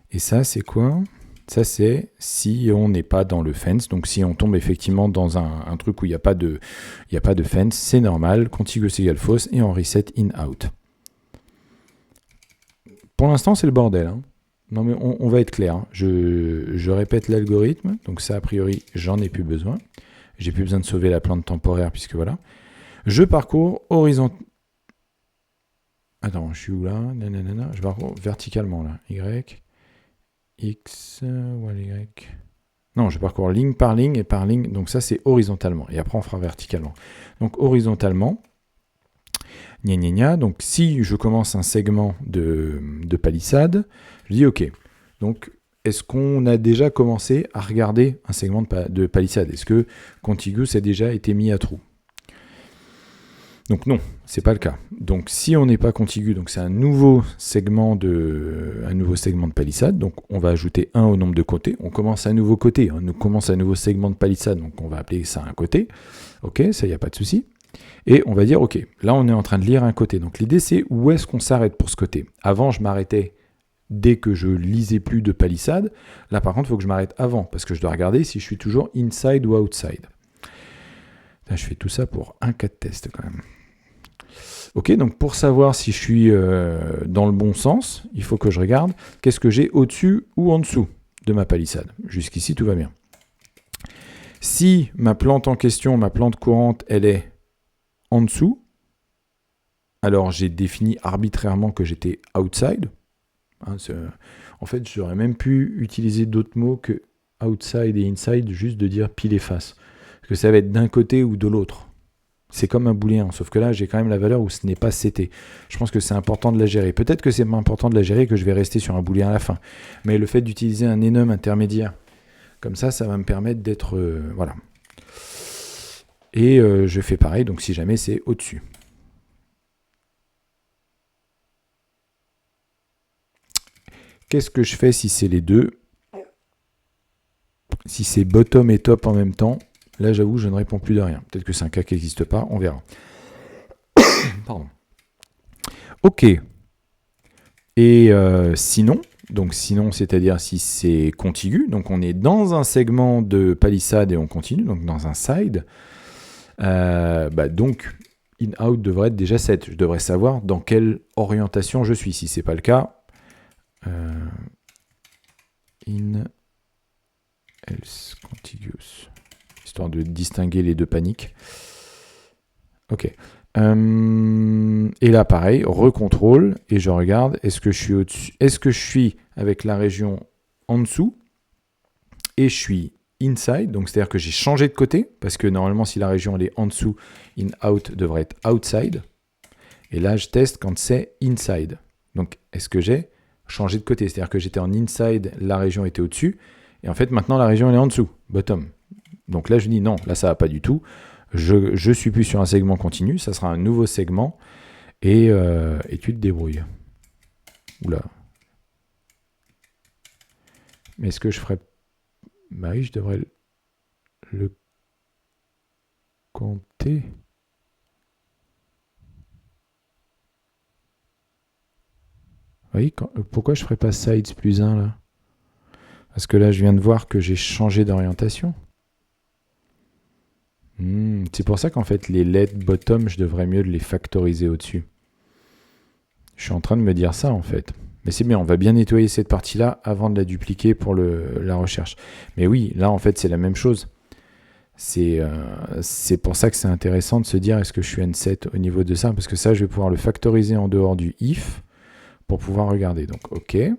Et ça, c'est quoi? Ça, c'est si on n'est pas dans le fence. Donc, si on tombe effectivement dans un truc où il n'y a pas de fence, c'est normal. Contiguous égale false et on reset in-out. Pour l'instant, c'est le bordel. Hein. Non, mais on va être clair. Hein. Je répète l'algorithme. Donc, ça, a priori, j'en ai plus besoin. J'ai plus besoin de sauver la plante temporaire puisque voilà. Je parcours horizontalement. Attends, je suis où là? Nanana. Je parcours verticalement là. Y. X ou Y. Non, je parcours ligne par ligne et par ligne. Donc ça, c'est horizontalement. Et après, on fera verticalement. Donc horizontalement. Gna gna gna. Donc si je commence un segment de palissade, je dis OK. Donc est-ce qu'on a déjà commencé à regarder un segment de palissade? Est-ce que Contiguous a déjà été mis à trou? Donc non, c'est pas le cas. Donc si on n'est pas contigu, donc c'est un nouveau segment de palissade. Donc on va ajouter 1 au nombre de côtés. On commence un nouveau côté. On commence un nouveau segment de palissade. Donc on va appeler ça un côté. OK, ça, il n'y a pas de souci. Et on va dire, OK, là on est en train de lire un côté. Donc l'idée c'est où est-ce qu'on s'arrête pour ce côté. Avant, je m'arrêtais dès que je lisais plus de palissade. Là par contre, il faut que je m'arrête avant parce que je dois regarder si je suis toujours inside ou outside. Là, je fais tout ça pour un cas de test quand même. Ok, donc pour savoir si je suis dans le bon sens, il faut que je regarde qu'est-ce que j'ai au-dessus ou en dessous de ma palissade. Jusqu'ici, tout va bien. Si ma plante en question, ma plante courante, elle est en dessous, alors j'ai défini arbitrairement que j'étais outside. Hein, en fait, j'aurais même pu utiliser d'autres mots que outside et inside, juste de dire pile et face. Parce que ça va être d'un côté ou de l'autre. C'est comme un booléen, sauf que là, j'ai quand même la valeur où ce n'est pas CT. Je pense que c'est important de la gérer. Peut-être que c'est pas important de la gérer, que je vais rester sur un booléen à la fin. Mais le fait d'utiliser un enum intermédiaire, comme ça va me permettre d'être... voilà. Et je fais pareil, donc si jamais c'est au-dessus. Qu'est-ce que je fais si c'est les deux? Si c'est bottom et top en même temps, là, j'avoue, je ne réponds plus de rien. Peut-être que c'est un cas qui n'existe pas, on verra. Pardon. OK. Et sinon, c'est-à-dire si c'est contigu, donc on est dans un segment de palissade et on continue, donc dans un side, donc in-out devrait être déjà 7. Je devrais savoir dans quelle orientation je suis. Si ce n'est pas le cas, in else contiguous. Histoire de distinguer les deux paniques. Ok. Et là, pareil, recontrôle, et je regarde, est-ce que je suis au-dessus, est-ce que je suis avec la région en dessous, et je suis inside, donc c'est-à-dire que j'ai changé de côté, parce que normalement, si la région elle est en dessous, in-out devrait être outside, et là, je teste quand c'est inside. Donc, est-ce que j'ai changé de côté? C'est-à-dire que j'étais en inside, la région était au-dessus, et en fait, maintenant, la région elle est en dessous, bottom. Donc là, je dis non, là, ça va pas du tout. Je suis plus sur un segment continu, ça sera un nouveau segment, et tu te débrouilles. Oula. Mais est-ce que je ferais... Bah oui, je devrais le compter. Oui, pourquoi je ferais pas sides plus 1 là? Parce que là, je viens de voir que j'ai changé d'orientation. C'est pour ça qu'en fait, les LED bottom, je devrais mieux les factoriser au-dessus. Je suis en train de me dire ça, en fait. Mais c'est bien, on va bien nettoyer cette partie-là avant de la dupliquer pour la recherche. Mais oui, là, en fait, c'est la même chose. C'est pour ça que c'est intéressant de se dire, est-ce que je suis N7 au niveau de ça? Parce que ça, je vais pouvoir le factoriser en dehors du if pour pouvoir regarder. Donc, OK. Donc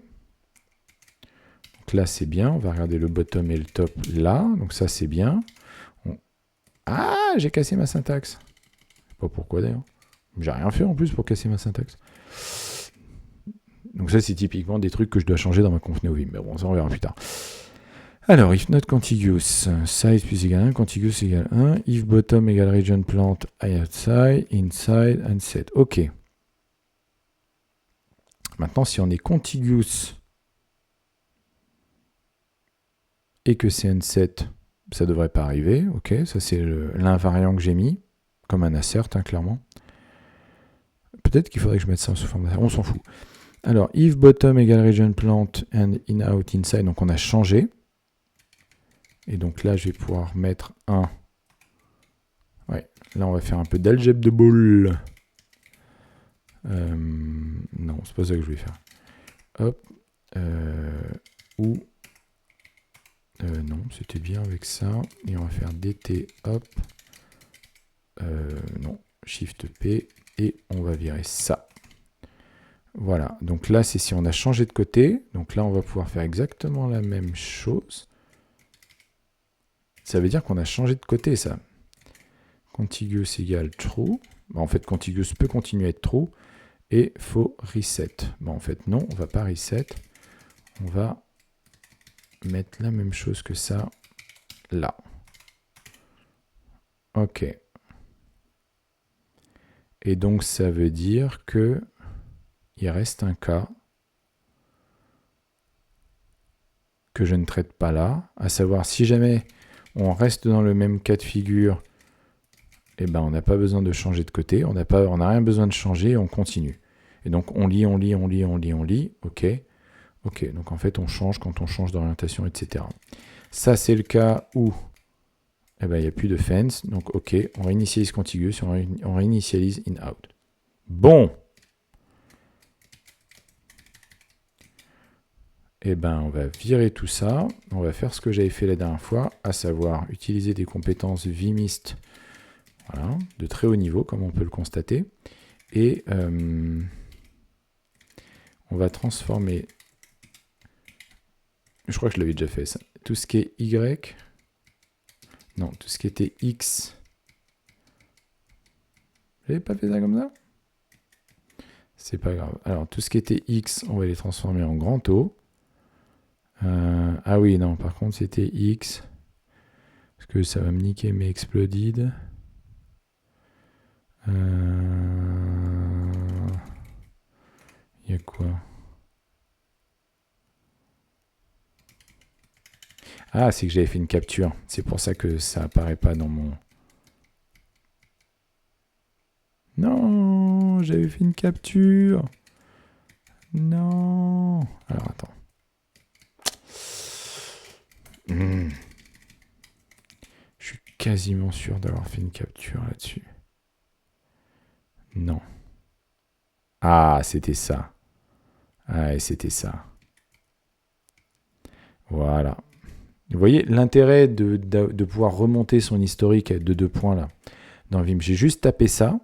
là, c'est bien. On va regarder le bottom et le top là. Donc ça, c'est bien. Ah, j'ai cassé ma syntaxe. Je sais pas pourquoi d'ailleurs. J'ai rien fait en plus pour casser ma syntaxe. Donc ça, c'est typiquement des trucs que je dois changer dans ma conf NeoVim. Mais bon, ça on verra plus tard. Alors, if not contiguous, size plus égal 1, contiguous égale 1, if bottom égale region plant, outside, inside, and set. OK. Maintenant, si on est contiguous et que c'est unset, ça ne devrait pas arriver. OK, ça c'est l'invariant que j'ai mis, comme un assert, hein, clairement. Peut-être qu'il faudrait que je mette ça sous forme d'assert, on s'en fout. Alors, if bottom égale region plant and in, out, inside, donc on a changé. Et donc là, je vais pouvoir mettre un... Ouais, là on va faire un peu d'algèbre de boule. Non, c'est pas ça que je vais faire. Hop. Ou... non, c'était bien avec ça. Et on va faire dt, hop. Non, Shift P. Et on va virer ça. Voilà, donc là, c'est si on a changé de côté. Donc là, on va pouvoir faire exactement la même chose. Ça veut dire qu'on a changé de côté, ça. Contiguous égale true. En fait, contiguous peut continuer à être true. Et faut reset. Bon, en fait, non, on va pas reset. On va mettre la même chose que ça là. OK. Et donc, ça veut dire que il reste un cas que je ne traite pas là, à savoir si jamais on reste dans le même cas de figure, eh ben, on n'a pas besoin de changer de côté, on n'a rien besoin de changer, on continue. Et donc, on lit, OK. OK, donc en fait, on change quand on change d'orientation, etc. Ça, c'est le cas où eh ben, il n'y a plus de fence. Donc, OK, on réinitialise contiguous, on réinitialise in-out. Bon. Eh ben, on va virer tout ça. On va faire ce que j'avais fait la dernière fois, à savoir utiliser des compétences vmist, voilà, de très haut niveau, comme on peut le constater. Et on va transformer... Je crois que je l'avais déjà fait, ça. Tout ce qui est Y... Non, tout ce qui était X... J'avais pas fait ça comme ça? C'est pas grave. Alors, tout ce qui était X, on va les transformer en grand O. Ah oui, non, par contre, c'était X. Parce que ça va me niquer mes exploded. Il y a quoi? Ah, c'est que j'avais fait une capture. C'est pour ça que ça apparaît pas dans mon... Non, j'avais fait une capture. Non. Alors, attends. Je suis quasiment sûr d'avoir fait une capture là-dessus. Non. Ah, c'était ça. Ah, c'était ça. Voilà. Vous voyez l'intérêt de pouvoir remonter son historique de 2 points là dans Vim. J'ai juste tapé ça,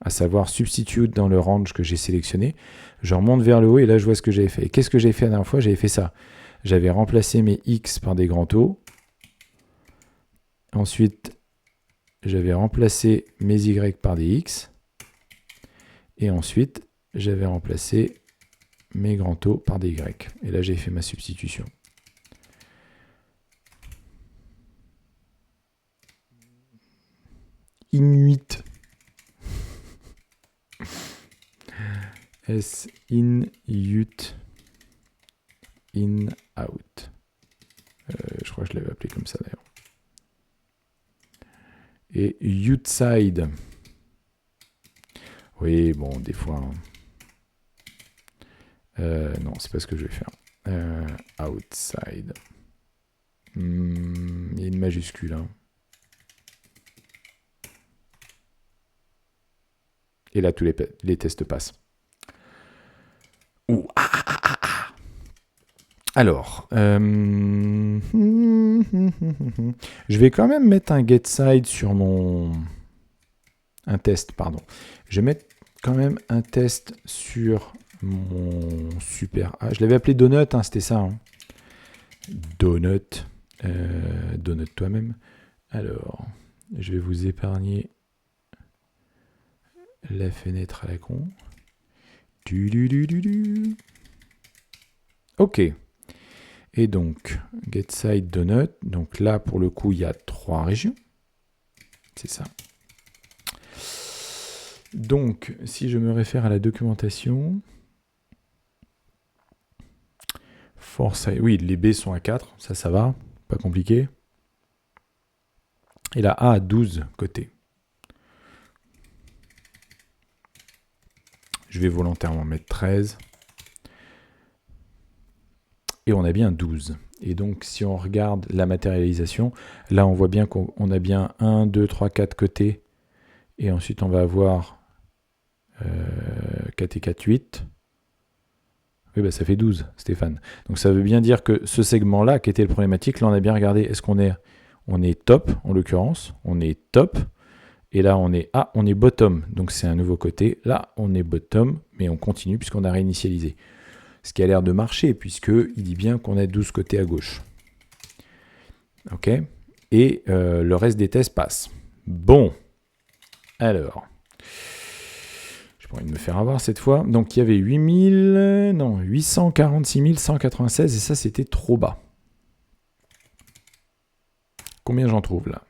à savoir substitute dans le range que j'ai sélectionné. Je remonte vers le haut et là je vois ce que j'avais fait. Et qu'est-ce que j'ai fait la dernière fois? J'avais fait ça. J'avais remplacé mes X par des grands O. Ensuite, j'avais remplacé mes Y par des X. Et ensuite, j'avais remplacé mes grands O par des Y. Et là, j'ai fait ma substitution. Inuit. S in ut in out. Je crois que je l'avais appelé comme ça d'ailleurs. Et outside. Oui, bon, des fois. Non, c'est pas ce que je vais faire. Outside. Il y a une majuscule. Hein. Et là, tous les tests passent. Ouh, Alors, je vais quand même mettre un getSide sur mon... Un test, pardon. Je vais mettre quand même un test sur mon super... Ah, je l'avais appelé Donut, hein, c'était ça. Hein. Donut. Donut toi-même. Alors, je vais vous épargner la fenêtre à la con. Ok. Et donc, getSide donut. Donc là, pour le coup, il y a 3 régions. C'est ça. Donc, si je me réfère à la documentation, oui, les B sont à 4, ça va, pas compliqué. Et la A a 12 côtés. Je vais volontairement mettre 13. Et on a bien 12. Et donc, si on regarde la matérialisation, là, on voit bien qu'on a bien 1, 2, 3, 4 côtés. Et ensuite, on va avoir 4 et 4, 8. Oui, bah, ça fait 12, Stéphane. Donc, ça veut bien dire que ce segment-là, qui était le problématique, là, on a bien regardé, est-ce qu'on est, on est top, en l'occurrence, on est top. Et là, on est bottom. Donc, c'est un nouveau côté. Là, on est bottom, mais on continue puisqu'on a réinitialisé. Ce qui a l'air de marcher, puisqu'il dit bien qu'on a 12 côtés à gauche. OK. Et le reste des tests passe. Bon. Alors. J'ai pas envie de me faire avoir cette fois. Donc, il y avait 846 196, et ça, c'était trop bas. Combien j'en trouve, là?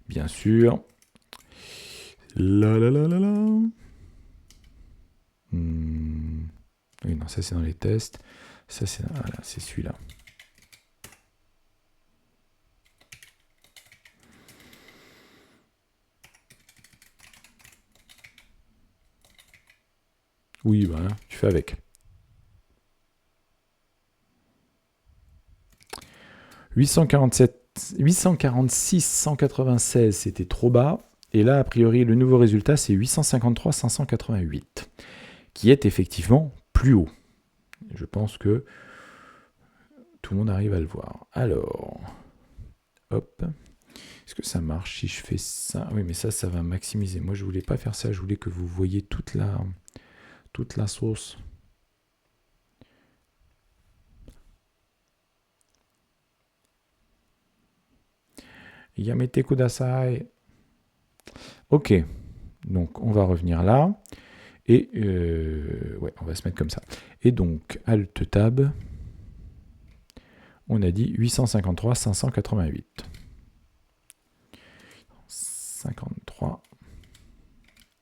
Bien sûr. Oui, non, ça c'est dans les tests. Ça c'est voilà, c'est celui-là. Oui, voilà, tu fais avec. 846 196, c'était trop bas. Et là, a priori, le nouveau résultat, c'est 853 588, qui est effectivement plus haut. Je pense que tout le monde arrive à le voir. Alors, hop. Est-ce que ça marche si je fais ça? Oui, mais ça va maximiser. Moi, je voulais pas faire ça. Je voulais que vous voyez toute la sauce. Yamete kudasai. Ok. Donc, on va revenir là. Et ouais, on va se mettre comme ça. Et donc, Alt Tab, on a dit 853 588. 53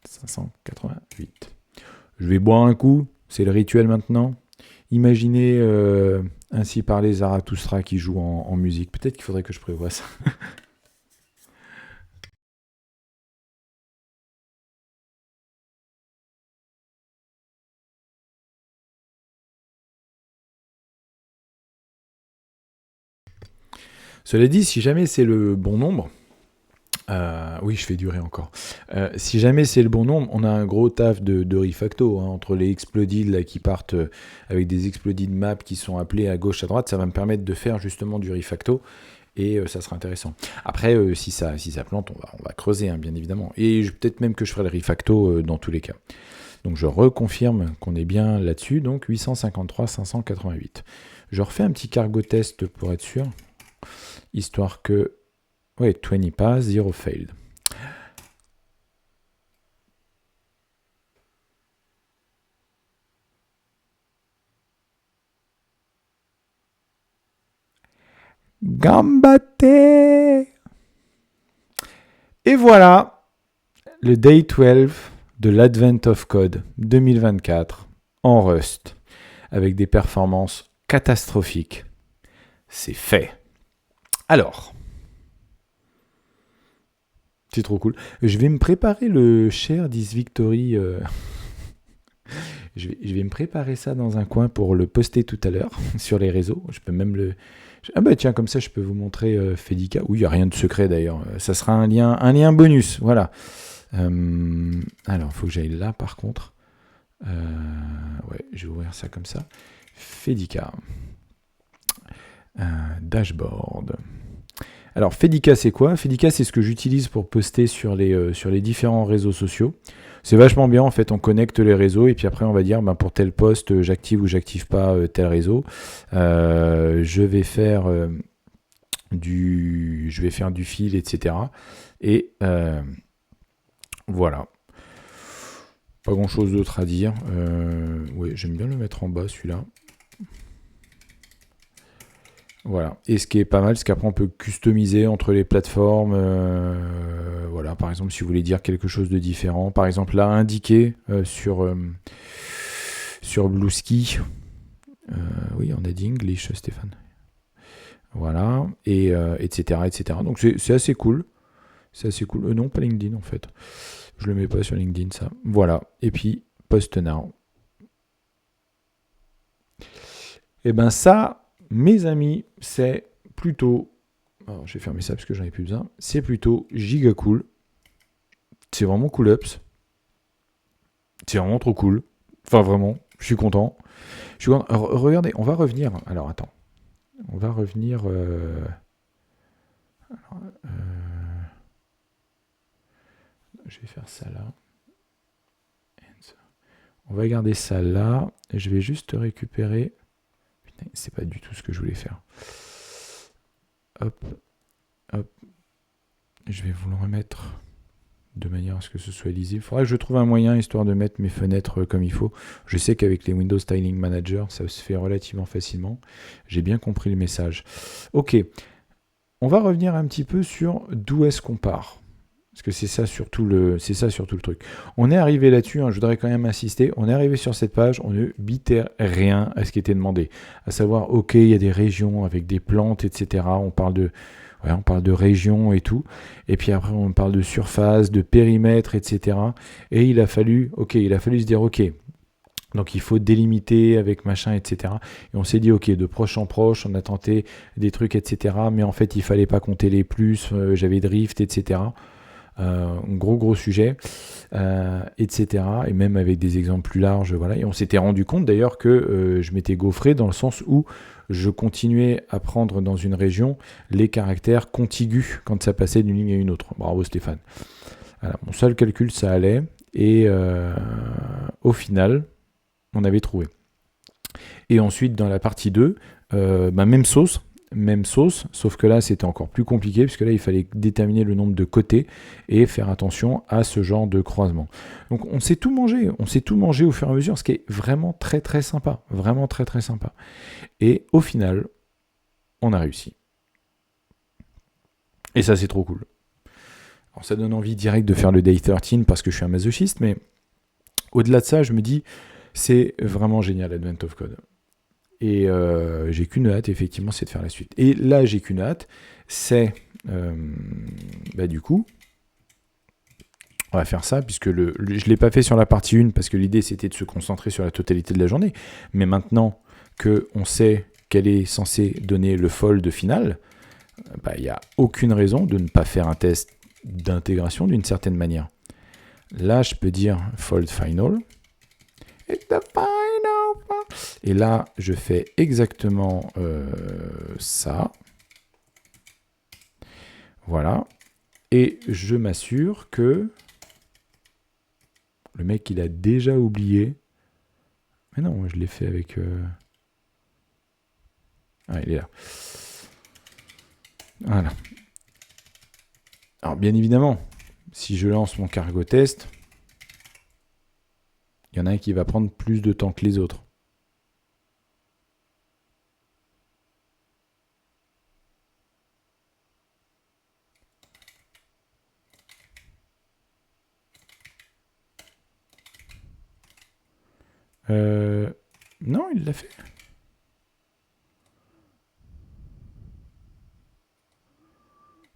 588. Je vais boire un coup, c'est le rituel maintenant. Imaginez ainsi parler Zarathustra qui joue en musique. Peut-être qu'il faudrait que je prévoie ça. Cela dit, si jamais c'est le bon nombre, oui, je fais durer encore. Si jamais c'est le bon nombre, on a un gros taf de refacto, hein, entre les exploded là, qui partent avec des exploded maps qui sont appelés à gauche, à droite. Ça va me permettre de faire justement du refacto et ça sera intéressant. Après, si ça plante, on va creuser, hein, bien évidemment. Et peut-être même que je ferai le refacto dans tous les cas. Donc je reconfirme qu'on est bien là-dessus. Donc 853 588. Je refais un petit cargo test pour être sûr, histoire que... Ouais, 20 pass, 0 failed. Gambate! Et voilà, le Day 12 de l'Advent of Code 2024 en Rust, avec des performances catastrophiques. C'est fait. Alors... C'est trop cool. Je vais me préparer le Share This Victory. Je vais me préparer ça dans un coin pour le poster tout à l'heure sur les réseaux. Je peux même le... Ah bah tiens, comme ça, je peux vous montrer Fedica. Oui, il n'y a rien de secret d'ailleurs. Ça sera un lien bonus. Voilà. Alors, il faut que j'aille là par contre. Ouais, je vais ouvrir ça comme ça. Fedica. Dashboard. Alors, Fedica, c'est quoi? Fedica, c'est ce que j'utilise pour poster sur les différents réseaux sociaux. C'est vachement bien, en fait, on connecte les réseaux et puis après, on va dire, pour tel post, j'active ou j'active pas tel réseau. Je vais faire du fil, etc. Et voilà. Pas grand-chose d'autre à dire. Ouais, j'aime bien le mettre en bas, celui-là. Voilà. Et ce qui est pas mal, c'est qu'après on peut customiser entre les plateformes. Voilà, par exemple, si vous voulez dire quelque chose de différent. Par exemple, là, indiqué sur Bluesky. Oui, on a dit English, Stéphane. Voilà. Et etc., etc. Donc c'est assez cool. C'est assez cool. Non, pas LinkedIn en fait. Je le mets pas sur LinkedIn, ça. Voilà. Et puis, Post Now. Et ben ça, mes amis, c'est plutôt... Alors, je vais fermer ça parce que j'en ai plus besoin. C'est plutôt giga cool. C'est vraiment cool ups. C'est vraiment trop cool. Enfin, vraiment, je suis content. Regardez, on va revenir. Alors, attends. On va revenir... je vais faire ça là. On va garder ça là. Je vais juste récupérer... Putain, c'est pas du tout ce que je voulais faire. Hop. Hop. Je vais vous le remettre de manière à ce que ce soit lisible. Il faudrait que je trouve un moyen, histoire de mettre mes fenêtres comme il faut. Je sais qu'avec les Windows Styling Manager, ça se fait relativement facilement. J'ai bien compris le message. Ok. On va revenir un petit peu sur d'où est-ce qu'on part. Parce que c'est ça surtout le truc. On est arrivé là-dessus, je voudrais quand même insister, on est arrivé sur cette page, on ne bitait rien à ce qui était demandé. À savoir, ok, il y a des régions avec des plantes, etc. On parle de régions et tout. Et puis après, on parle de surface, de périmètre, etc. Et il a fallu se dire, ok, donc il faut délimiter avec machin, etc. Et on s'est dit, ok, de proche en proche, on a tenté des trucs, etc. Mais en fait, il fallait pas compter les plus, j'avais drift, etc. Un gros sujet, etc. Et même avec des exemples plus larges, voilà. Et on s'était rendu compte d'ailleurs que je m'étais gaufré dans le sens où je continuais à prendre dans une région les caractères contigus quand ça passait d'une ligne à une autre. Bravo Stéphane. Voilà, mon seul calcul, ça allait. Et au final, on avait trouvé. Et ensuite, dans la partie 2, même sauce, sauf que là c'était encore plus compliqué puisque là il fallait déterminer le nombre de côtés et faire attention à ce genre de croisement. Donc on s'est tout mangé au fur et à mesure, ce qui est vraiment très très sympa, vraiment très très sympa. Et au final, on a réussi. Et ça c'est trop cool. Alors ça donne envie direct de faire le Day 13 parce que je suis un masochiste, mais au-delà de ça, je me dis c'est vraiment génial Advent of Code. Et j'ai qu'une hâte, effectivement, c'est de faire la suite. Et là, j'ai qu'une hâte, c'est, du coup, on va faire ça, puisque je ne l'ai pas fait sur la partie 1, parce que l'idée, c'était de se concentrer sur la totalité de la journée. Mais maintenant qu'on sait qu'elle est censée donner le fold final, il n'y a aucune raison de ne pas faire un test d'intégration d'une certaine manière. Là, je peux dire fold final. Et là, je fais exactement ça. Voilà. Et je m'assure que le mec, il a déjà oublié. Mais non, je l'ai fait avec... Ah, il est là. Voilà. Alors, bien évidemment, si je lance mon cargo test, il y en a un qui va prendre plus de temps que les autres. Non, il l'a fait.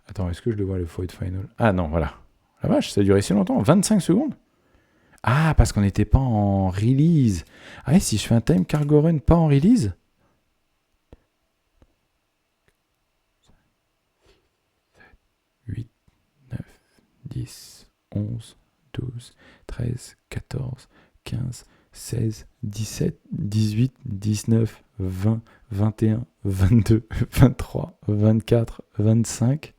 Attends, est-ce que je le vois le void final? Ah non, voilà. La vache, ça a duré si longtemps. 25 secondes? Ah, parce qu'on n'était pas en release. Ah ouais, si je fais un time cargo run pas en release? 8, 9, 10, 11, 12, 13, 14, 15, 16, 17, 18, 19, 20, 21, 22, 23, 24, 25.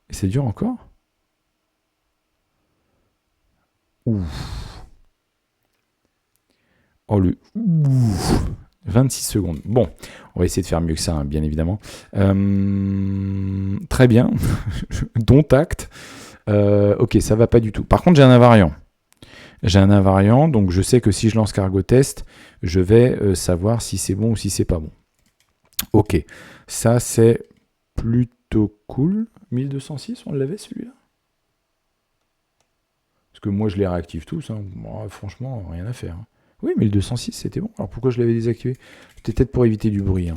Et c'est dur encore? Ouf. Oh le ouf. 26 secondes. Bon, on va essayer de faire mieux que ça, hein, bien évidemment. Très bien. Dont acte. Ok, ça va pas du tout. Par contre, j'ai un invariant. Donc je sais que si je lance cargo test, je vais savoir si c'est bon ou si c'est pas bon. Ok, ça c'est plutôt cool. 1206, on l'avait celui-là? Parce que moi je les réactive tous, hein. Bon, franchement, rien à faire, hein. Oui, 1206 c'était bon. Alors pourquoi je l'avais désactivé? C'était peut-être pour éviter du bruit, hein.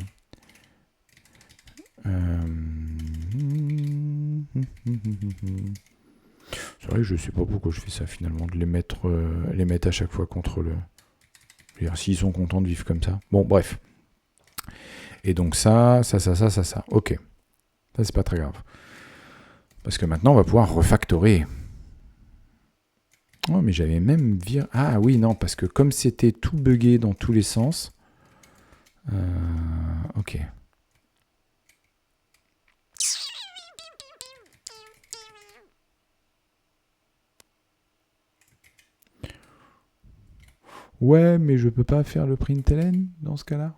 C'est vrai que je sais pas pourquoi je fais ça finalement, de les mettre à chaque fois contre le... S'ils sont contents de vivre comme ça. Bon, bref. Et donc ça. Ok. Ça, c'est pas très grave. Parce que maintenant, on va pouvoir refactorer. Oh, mais j'avais même viré... Ah oui, non, parce que comme c'était tout buggé dans tous les sens... ok. Ouais, mais je peux pas faire le println dans ce cas-là?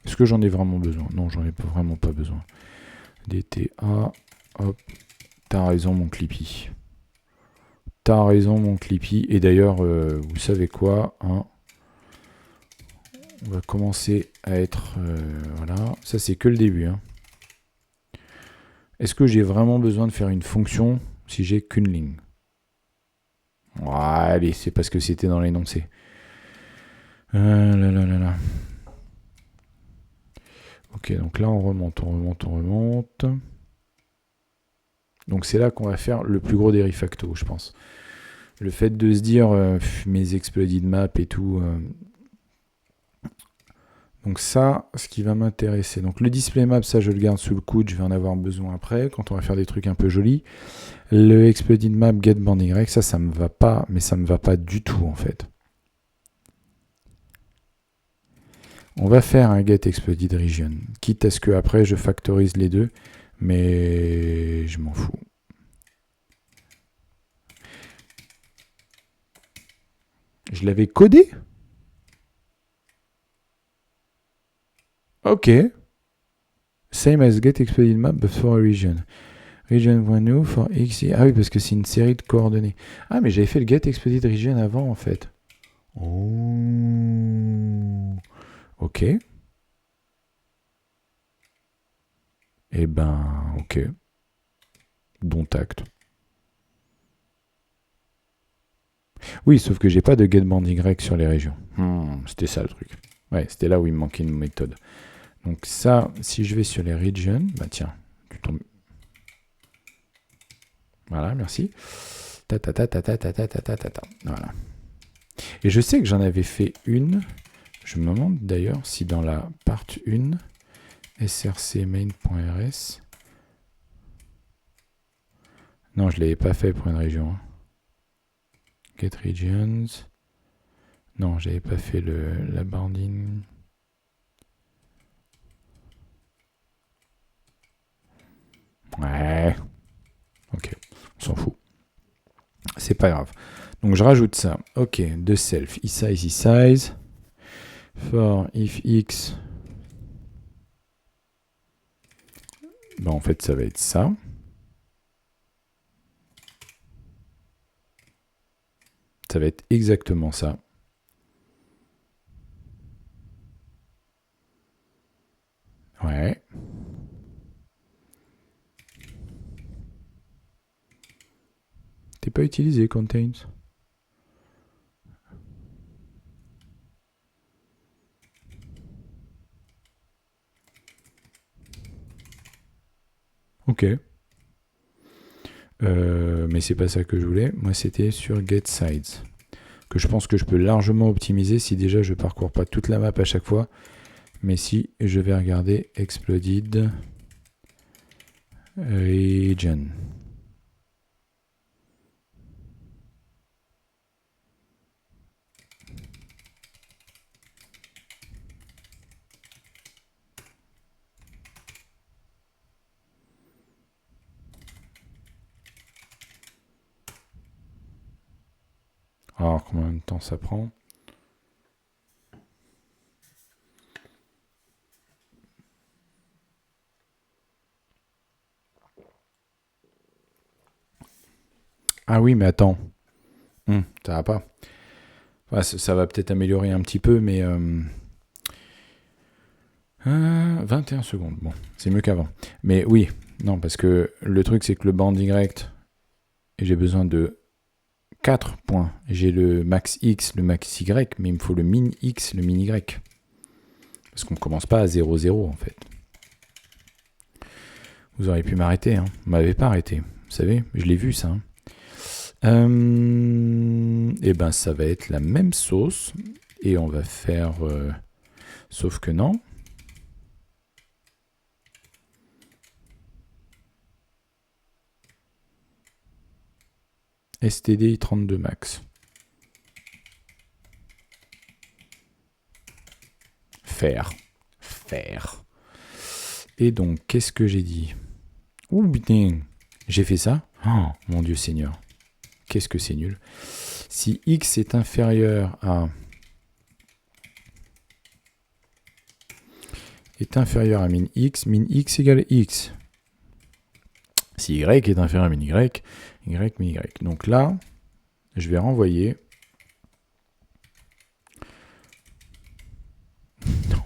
Est-ce que j'en ai vraiment besoin? Non, j'en ai vraiment pas besoin. DTA, hop. T'as raison, mon Clippy. T'as raison, mon Clippy. Et d'ailleurs, vous savez quoi, hein, on va commencer à être... voilà, ça c'est que le début, hein. Est-ce que j'ai vraiment besoin de faire une fonction si j'ai qu'une ligne? Ouais, allez, c'est parce que c'était dans l'énoncé. Là. Ok, donc là on remonte. Donc c'est là qu'on va faire le plus gros des refactos, je pense. Le fait de se dire mes exploded maps et tout. Donc ça, ce qui va m'intéresser. Donc le display map, ça je le garde sous le coude, je vais en avoir besoin après, quand on va faire des trucs un peu jolis. Le exploded map get banding rec, ça me va pas, mais ça me va pas du tout en fait. On va faire un get exploded region, quitte à ce que après je factorise les deux, mais je m'en fous. Je l'avais codé? Ok. Same as get exploded map but for a region. Region.new for x. Ah oui, parce que c'est une série de coordonnées. Ah, mais j'avais fait le get exploded region avant en fait. Oh. Ok. Eh ben, ok. Dont acte. Oui, sauf que j'ai pas de get banding rec sur les régions. C'était ça le truc. Ouais, c'était là où il me manquait une méthode. Donc ça, si je vais sur les regions, bah tiens, tu tombes. Voilà, merci. Voilà. Et je sais que j'en avais fait une. Je me demande d'ailleurs si dans la part 1, src main.rs. Non, je ne l'avais pas fait pour une région. Get regions. Non, j'avais pas fait la bounding. Ouais. Ok, on s'en fout. C'est pas grave. Donc je rajoute ça. Ok, de self, size. For if x. Ben, en fait, ça va être ça. Ça va être exactement ça. Ouais. T'es pas utilisé, contains. Ok. Mais c'est pas ça que je voulais. Moi, c'était sur getSides. Que je pense que je peux largement optimiser si déjà je parcours pas toute la map à chaque fois. Mais si je vais regarder Exploded Region. Alors, combien de temps ça prend? Ah oui, mais attends. Ça va pas. Enfin, ça va peut-être améliorer un petit peu, mais 21 secondes. Bon, c'est mieux qu'avant. Mais oui, non, parce que le truc, c'est que le band Y, j'ai besoin de 4 points. J'ai le max X, le max Y, mais il me faut le min X, le min Y. Parce qu'on ne commence pas à 0, 0, en fait. Vous auriez pu m'arrêter, hein. Vous m'avez pas arrêté. Vous savez, je l'ai vu, ça. Hein. Et ben, ça va être la même sauce. Et on va faire... sauf que non. STD 32 max. Faire. Et donc, qu'est-ce que j'ai dit? Ouh, putain, j'ai fait ça? Oh, mon Dieu Seigneur. Qu'est-ce que c'est nul. Si X est inférieur à... min X égale X. Si Y est inférieur à min Y, Y min Y. Donc là, je vais renvoyer... Non.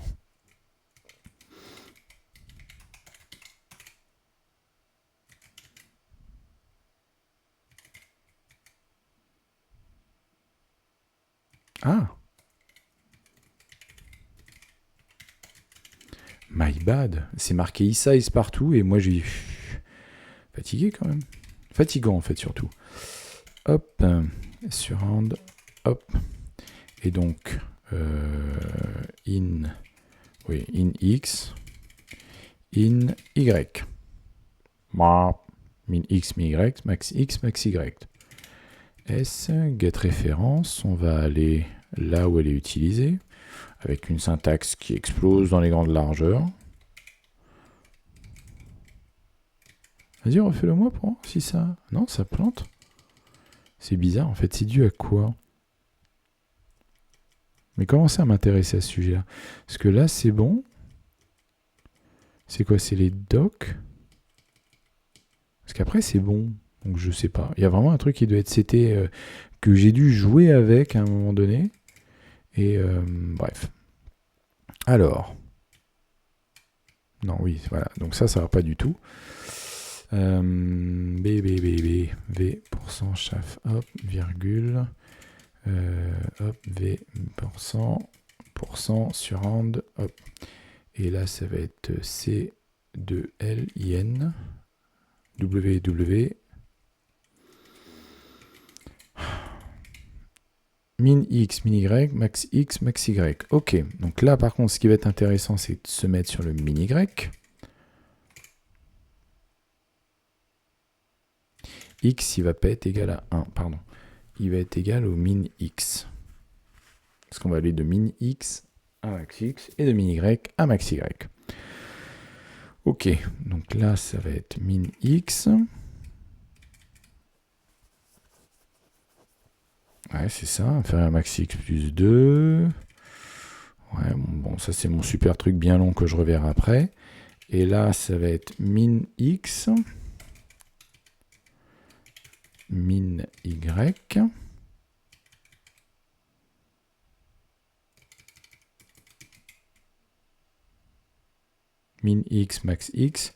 Ah. My bad. C'est marqué e-size partout et moi j'ai... Fatigué quand même. Fatigant en fait surtout. Hop. Surround. Hop. Et donc... in X. In Y. Min X, min Y. Max X, max Y. S, get référence, on va aller là où elle est utilisée, avec une syntaxe qui explose dans les grandes largeurs. Vas-y, refais-le moi pour voir si ça... Non, ça plante. C'est bizarre, en fait, c'est dû à quoi? Mais commencez à m'intéresser à ce sujet-là. Parce que là, c'est bon. C'est quoi? C'est les docs? Parce qu'après, c'est bon. Donc, je sais pas. Il y a vraiment un truc qui doit être CT que j'ai dû jouer avec à un moment donné. Et bref. Alors. Non, oui, voilà. Donc ça va pas du tout. V, %, hop, virgule. Hop, V, %, surround, hop. Et là, ça va être C, 2, L, IN, W, min X, min Y, max X, max Y. Ok, donc là, par contre, ce qui va être intéressant, c'est de se mettre sur le min Y. X, il va pas être égal à 1, pardon. Il va être égal au min X. Parce qu'on va aller de min X à max X et de min Y à max Y. Ok, donc là, ça va être min X. Ouais, c'est ça, inférieur à max X plus 2. Ouais, bon, ça c'est mon super truc bien long que je reverrai après. Et là, ça va être min X, min Y, min X, max X,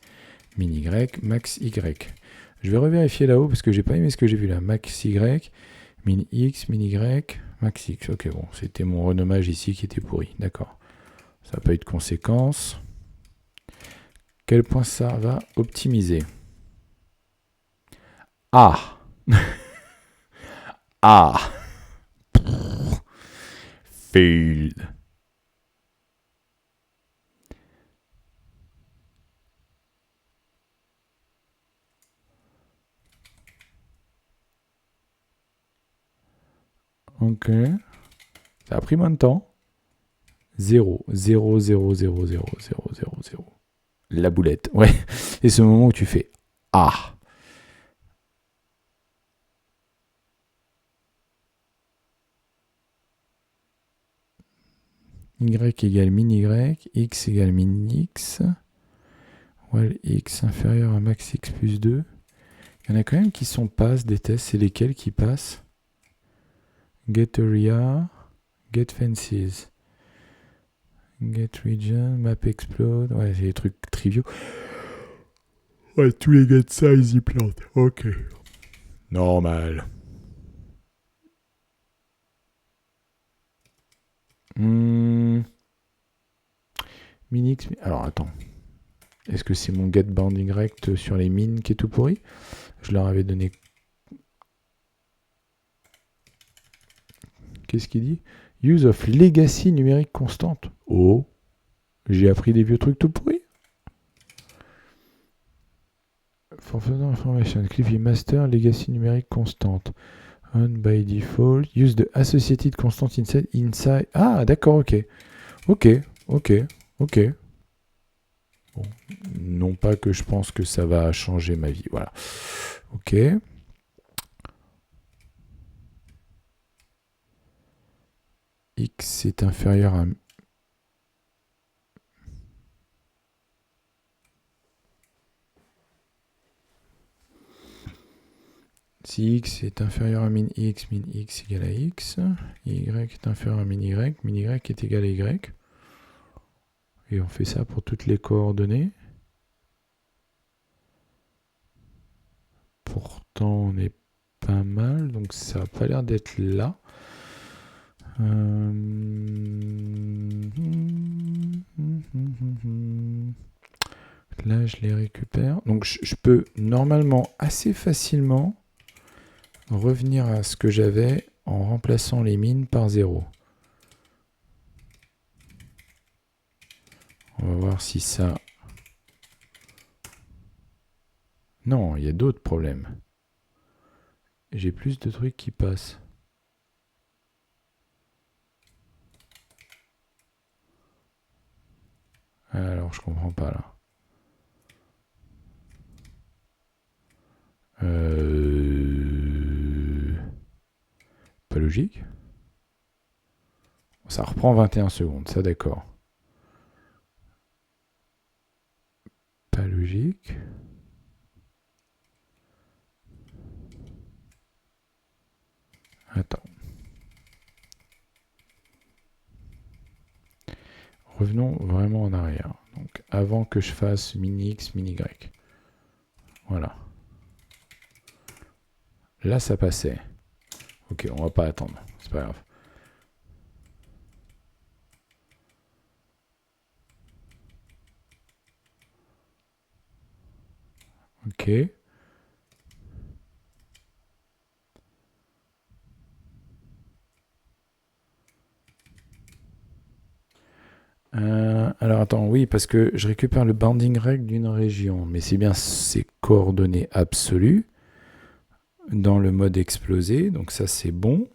min Y, max Y. Je vais revérifier là-haut parce que j'ai pas aimé ce que j'ai vu là. Max Y, min X, min Y, max X. Ok, bon, c'était mon renommage ici qui était pourri. D'accord. Ça n'a pas eu de conséquences. Quel point ça va optimiser? Ah. Ah. Failed. Ok. Ça a pris moins de temps. 0, 0, 0, 0, 0, 0, 0, 0. La boulette. Ouais. Et ce moment où tu fais Ah. Y égale min Y, X égale min X, well, X inférieur à max X plus 2. Il y en a quand même qui sont pass des tests, c'est lesquels qui passent? Get area, get fences. Get region, map explode. Ouais, c'est des trucs triviaux. Ouais, tous les get size ils plantent. Ok. Normal. Minix. Alors attends. Est-ce que c'est mon get bounding rect sur les mines qui est tout pourri? Je leur avais donné. Qu'est-ce qu'il dit? Use of legacy numérique constante. Oh, j'ai appris des vieux trucs tout pourris. For further information, Cliffy Master, legacy numérique constante. On by default, use the associated constant inside. Ah, d'accord, ok. Ok. Bon, non pas que je pense que ça va changer ma vie, voilà. Ok. X est inférieur à... Si x est inférieur à min x égale à x, y est inférieur à min y est égal à y. Et on fait ça pour toutes les coordonnées. Pourtant, on est pas mal, donc ça n'a pas l'air d'être là. Là, je les récupère. Donc, je peux normalement assez facilement revenir à ce que j'avais en remplaçant les mines par 0. On va voir si ça... Non, il y a d'autres problèmes. J'ai plus de trucs qui passent. Alors, je comprends pas là. Pas logique. Ça reprend 21 secondes, ça d'accord. Pas logique. Attends. Revenons vraiment en arrière. Donc avant que je fasse mini x, mini y. Voilà. Là, ça passait. Ok, on va pas attendre. C'est pas grave. Ok. Alors attends, oui, parce que je récupère le bounding reg d'une région, mais c'est bien ces coordonnées absolues dans le mode explosé, donc ça c'est bon.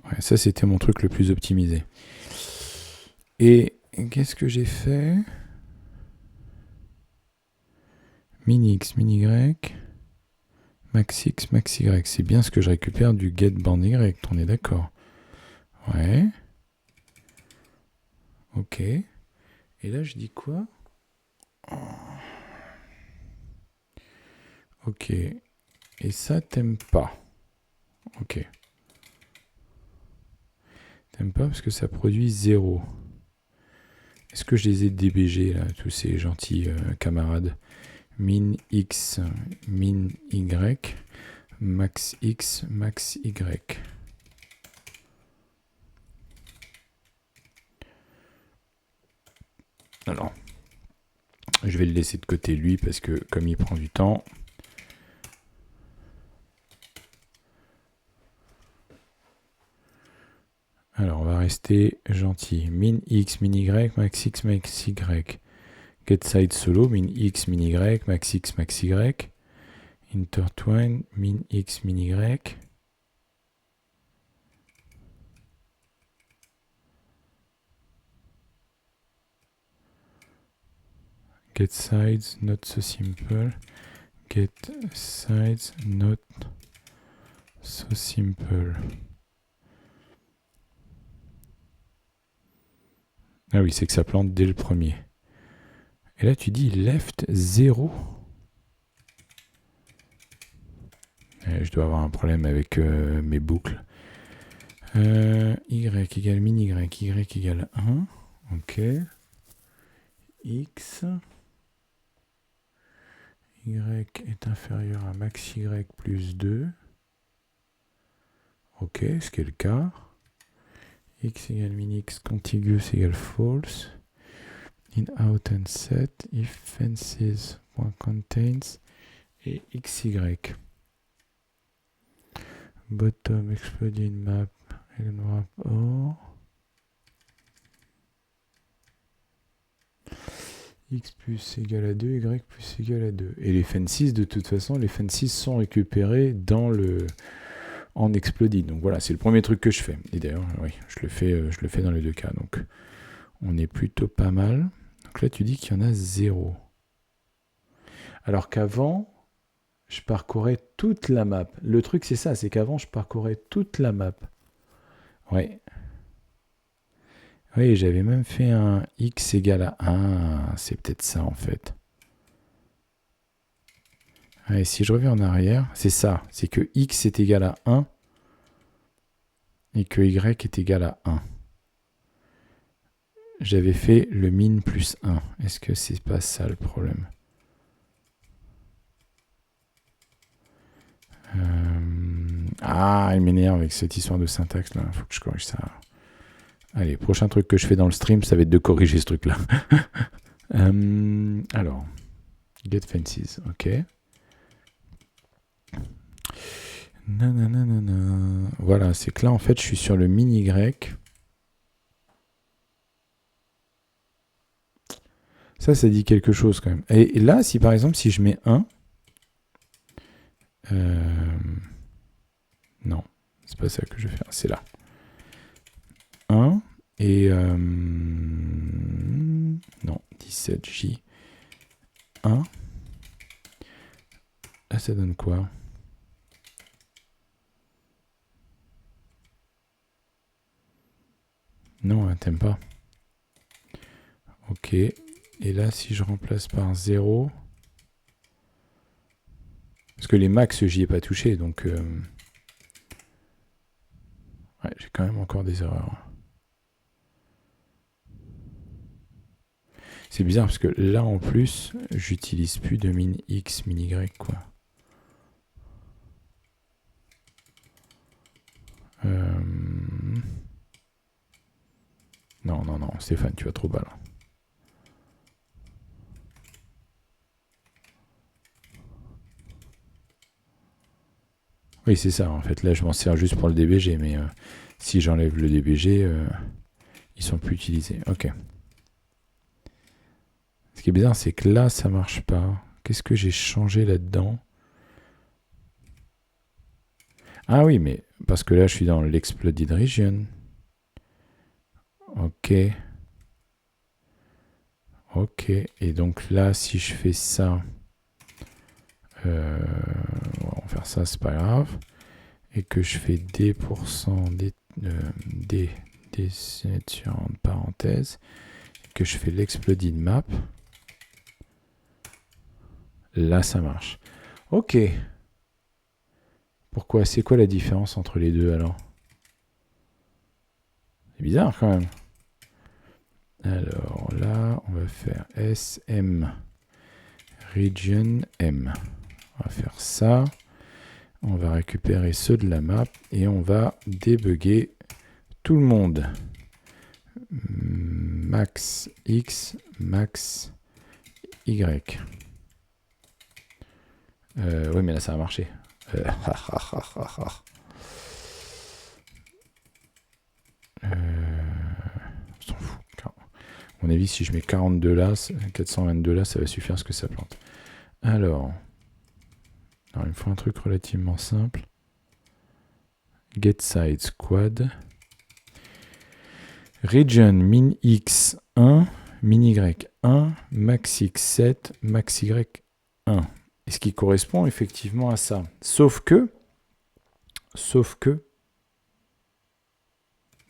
Ouais, ça c'était mon truc le plus optimisé. Et qu'est-ce que j'ai fait? Mini x, mini y, max x, max y. C'est bien ce que je récupère du get bounding rect, on est d'accord. Ouais. Ok. Et là je dis quoi? Ok. Et ça t'aimes pas. Ok. T'aimes pas parce que ça produit 0. Est-ce que je les ai DBG là, tous ces gentils camarades? Min x, min y, max x, max y. Alors, je vais le laisser de côté lui parce que comme il prend du temps. Alors, on va rester gentil. Min x, min y, max x, max y. Get side solo, min x, min y, max x, max y. Intertwine, min x, min y. Get sides, not so simple. Get sides, not so simple. Ah oui, c'est que ça plante dès le premier. Et là, tu dis left 0. Je dois avoir un problème avec mes boucles. Y égale min y égale 1. Ok. X. Y est inférieur à max y plus 2. Ok, ce qui est le cas. X égale min x contiguous égale false. In out and set if fences.contains et xy. Bottom exploding map and wrap or x plus égale à 2, y plus égale à 2. Et les fences, de toute façon, les fences sont récupérées dans le en exploded. Donc voilà, c'est le premier truc que je fais. Et d'ailleurs, oui, je le fais dans les deux cas. Donc on est plutôt pas mal. Donc là, tu dis qu'il y en a 0. Alors qu'avant, je parcourais toute la map. Le truc, c'est ça, c'est qu'avant, je parcourais toute la map. Ouais. Oui, j'avais même fait un x égale à 1. C'est peut-être ça, en fait. Ouais, si je reviens en arrière, c'est ça. C'est que x est égal à 1 et que y est égal à 1. J'avais fait le min plus 1. Est-ce que c'est pas ça le problème? Ah, il m'énerve avec cette histoire de syntaxe là. Il faut que je corrige ça. Allez, prochain truc que je fais dans le stream, ça va être de corriger ce truc là. Alors, get fences, ok. Nanana. Voilà, c'est que là en fait je suis sur le min y. Ça dit quelque chose quand même. Et là, si par exemple, si je mets 1, non, c'est pas ça que je vais faire, c'est là. 1 et non, 17J 1. Là, ça donne quoi? Non, t'aimes pas. Ok. Et là, si je remplace par 0, parce que les max, j'y ai pas touché, donc ouais, j'ai quand même encore des erreurs. C'est bizarre parce que là, en plus, j'utilise plus de min x, min y, quoi. Non, Stéphane, tu vas trop bas là. Oui, c'est ça. En fait, là, je m'en sers juste pour le DBG, mais si j'enlève le DBG, ils sont plus utilisés. Ok. Ce qui est bizarre, c'est que là, ça marche pas. Qu'est-ce que j'ai changé là-dedans? Ah oui, mais parce que là, je suis dans l'exploded region. Ok. Ok. Et donc là, si je fais ça, on va faire ça, c'est pas grave. Et que je fais D% D sur une parenthèse, que je fais l'exploded map, là ça marche. Ok. Pourquoi? C'est quoi la différence entre les deux alors? C'est bizarre quand même. Alors là, on va faire SM region M. On va faire ça. On va récupérer ceux de la map et on va débugger tout le monde. Max X, max Y. Oui, mais là, ça a marché. On s'en fout. À mon avis, si je mets 42 là, 422 là, ça va suffire à ce que ça plante. Alors, il me faut un truc relativement simple. Get side squad. Region min x 1, min y 1, max x 7, max y 1. Et ce qui correspond effectivement à ça. Sauf que,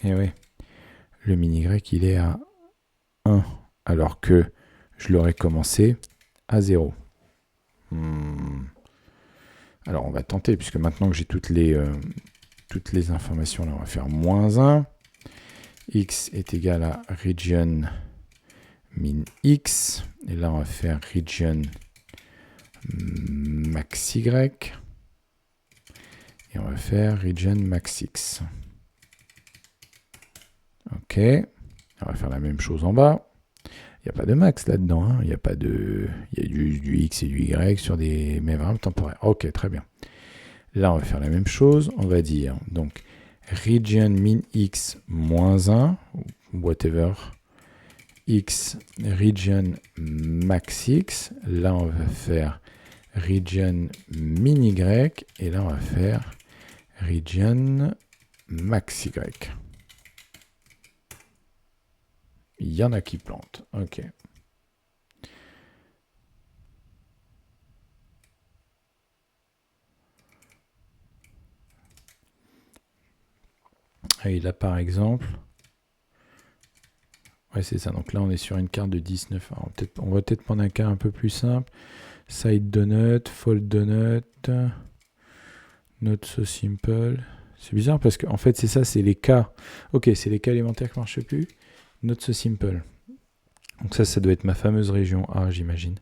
et ouais, le min y il est à 1, alors que je l'aurais commencé à 0. Alors, on va tenter, puisque maintenant que j'ai toutes les informations, là, on va faire -1. X est égal à region min X. Et là, on va faire region max Y. Et on va faire region max X. OK. On va faire la même chose en bas. Il n'y a pas de max là-dedans. Hein. Il y a pas de... Il y a du X et du Y sur des mêmes variables temporaires. OK, très bien. Là, on va faire la même chose. On va dire, donc, region min X -1, whatever, X, region max X. Là, on va faire region min Y. Et là, on va faire region max Y. Il y en a qui plantent. OK. Et là, par exemple... Ouais, c'est ça. Donc là, on est sur une carte de 19. Alors, on va peut-être prendre un cas un peu plus simple. Side donut, fold donut, not so simple. C'est bizarre parce qu'en fait, c'est ça, c'est les cas. Ok, c'est les cas élémentaires qui ne marchent plus. Not so simple. Donc ça doit être ma fameuse région A, j'imagine.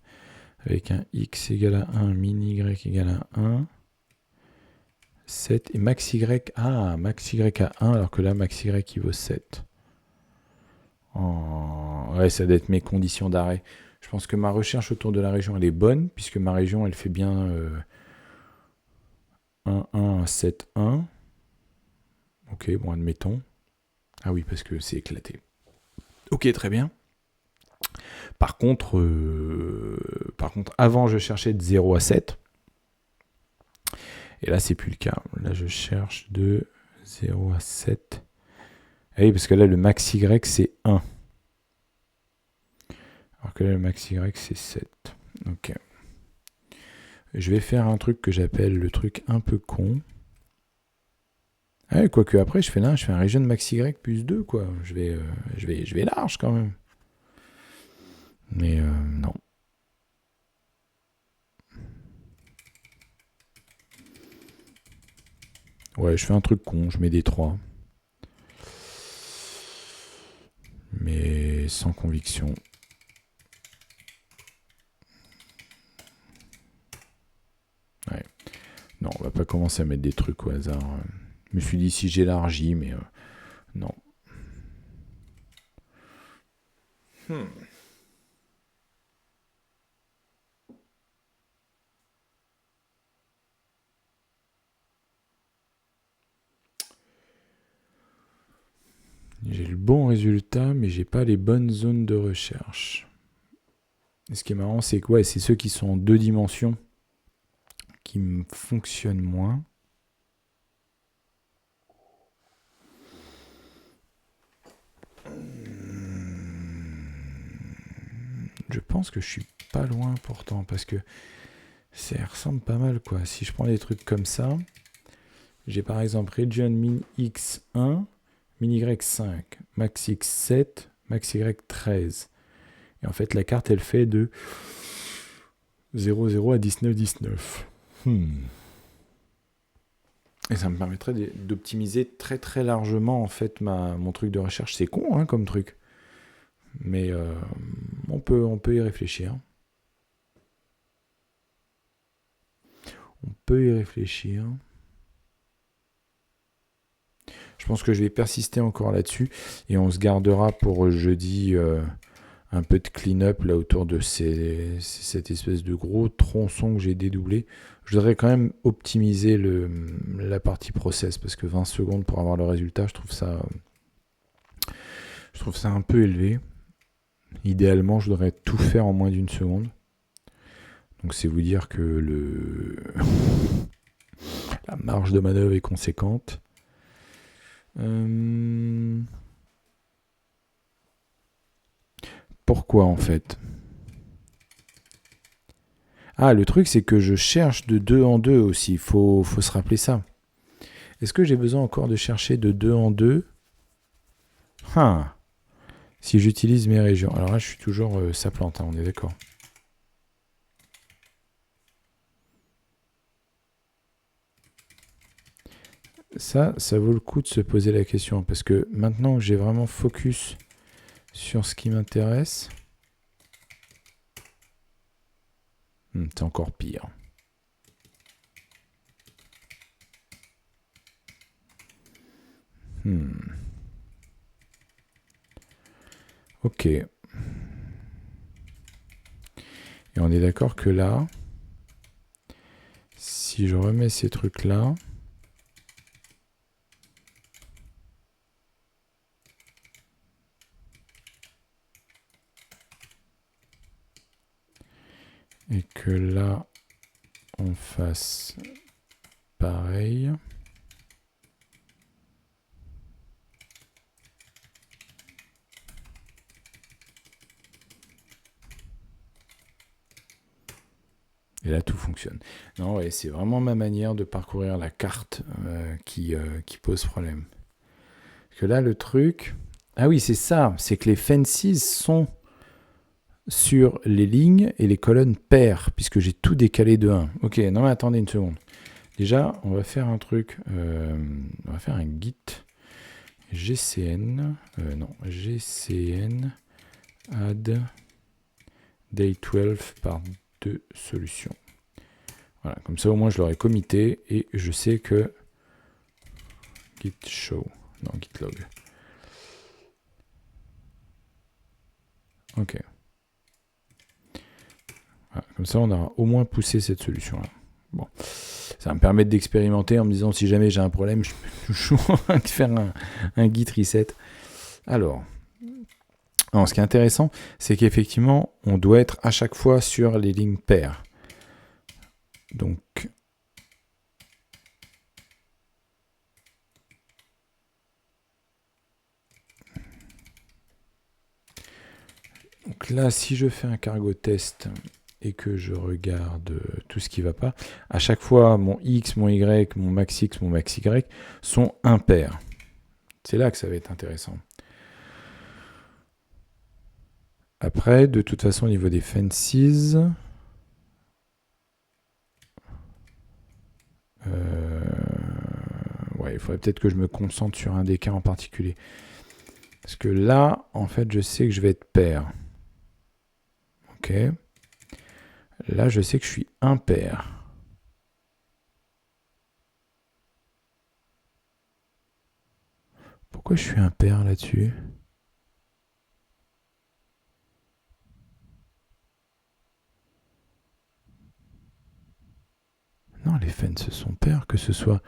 Avec un x égale à 1, min y égale à 1, 7, et max y, max y à 1, alors que là, max y il vaut 7. Ouais, ça doit être mes conditions d'arrêt. Je pense que ma recherche autour de la région, elle est bonne, puisque ma région, elle fait bien 1, 1, 7, 1. Ok, bon, admettons. Ah oui, parce que c'est éclaté. Ok, très bien. Par contre, avant, je cherchais de 0 à 7. Et là, c'est plus le cas. Là, je cherche de 0 à 7. Ah oui, parce que là, le max y, c'est 1. Alors que là, le max y, c'est 7. Ok. Je vais faire un truc que j'appelle le truc un peu con. Ah, quoique après, je fais un region max y plus 2, quoi. Je vais large quand même. Mais non. Ouais, je fais un truc con, je mets des 3. Mais sans conviction. Ouais. Non, on va pas commencer à mettre des trucs au hasard. Je me suis dit si j'élargis, mais non. J'ai le bon résultat, mais j'ai pas les bonnes zones de recherche. Et ce qui est marrant, c'est que c'est ceux qui sont en 2 dimensions qui me fonctionnent moins. Je pense que je suis pas loin pourtant, parce que ça ressemble pas mal, quoi. Si je prends des trucs comme ça, j'ai par exemple region min x 1, min y 5, max x 7, max y 13. Et en fait, la carte, elle fait de 0, 0 à 19, 19. Et ça me permettrait d'optimiser très très largement en fait mon truc de recherche. C'est con hein, comme truc. Mais on peut y réfléchir. On peut y réfléchir. Je pense que je vais persister encore là-dessus. Et on se gardera pour jeudi un peu de clean-up là autour de cette espèce de gros tronçon que j'ai dédoublé. Je voudrais quand même optimiser la partie process parce que 20 secondes pour avoir le résultat, je trouve ça un peu élevé. Idéalement, je voudrais tout faire en moins d'1 seconde. Donc c'est vous dire que la marge de manœuvre est conséquente. Pourquoi en fait ? Ah, le truc c'est que je cherche de 2 en 2 aussi, il faut se rappeler ça. Est-ce que j'ai besoin encore de chercher de 2 en 2 ? Si j'utilise mes régions. Alors là, je suis toujours ça plante, hein, on est d'accord. ça vaut le coup de se poser la question, parce que maintenant que j'ai vraiment focus sur ce qui m'intéresse, c'est encore pire. Ok. Et on est d'accord que là, si je remets ces trucs-là, et que là, on fasse pareil. Et là, tout fonctionne. Non, ouais, c'est vraiment ma manière de parcourir la carte qui pose problème. Parce que là, le truc... Ah oui, c'est ça. C'est que les fences sont sur les lignes et les colonnes paires, puisque j'ai tout décalé de 1. Ok, non mais attendez une seconde. Déjà, on va faire un truc. On va faire un git gcn. GCN add day 12 par 2 solutions. Voilà, comme ça au moins je l'aurai commité et je sais que git show, non git log. Ok. Voilà, comme ça on aura au moins poussé cette solution là. Bon, ça va me permettre d'expérimenter en me disant si jamais j'ai un problème, je peux toujours faire un git reset. Alors, ce qui est intéressant, c'est qu'effectivement, on doit être à chaque fois sur les lignes paires. Donc là, si je fais un cargo test et que je regarde tout ce qui ne va pas, à chaque fois, mon X, mon Y, mon max X, mon max Y sont impairs. C'est là que ça va être intéressant. Après, de toute façon, au niveau des fences, ouais, il faudrait peut-être que je me concentre sur un des cas en particulier. Parce que là, en fait, je sais que je vais être pair. Ok. Là, je sais que je suis impair. Pourquoi je suis impair là-dessus ? Non, les fences sont pairs, que ce soit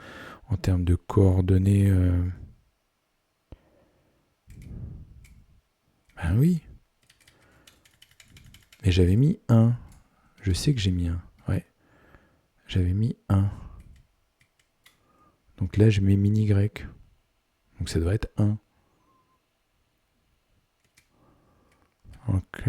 en termes de coordonnées. Ben oui. Mais j'avais mis 1. Je sais que j'ai mis 1. Ouais. J'avais mis 1. Donc là, je mets mini Y. Donc ça devrait être 1. Ok.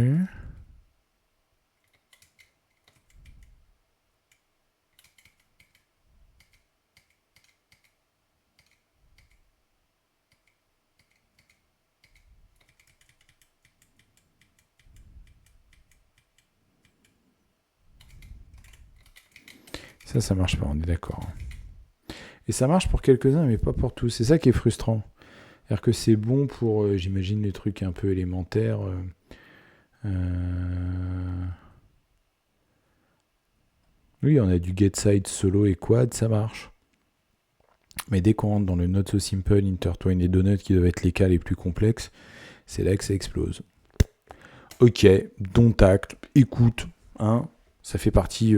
Ça marche pas, on est d'accord. Et ça marche pour quelques-uns, mais pas pour tous. C'est ça qui est frustrant. C'est-à-dire que c'est bon pour, j'imagine, les trucs un peu élémentaires. Oui, on a du get side, solo et quad, ça marche. Mais dès qu'on rentre dans le not so simple, intertwine et donut qui doivent être les cas les plus complexes, c'est là que ça explose. Ok, don't act, écoute, hein, ça fait partie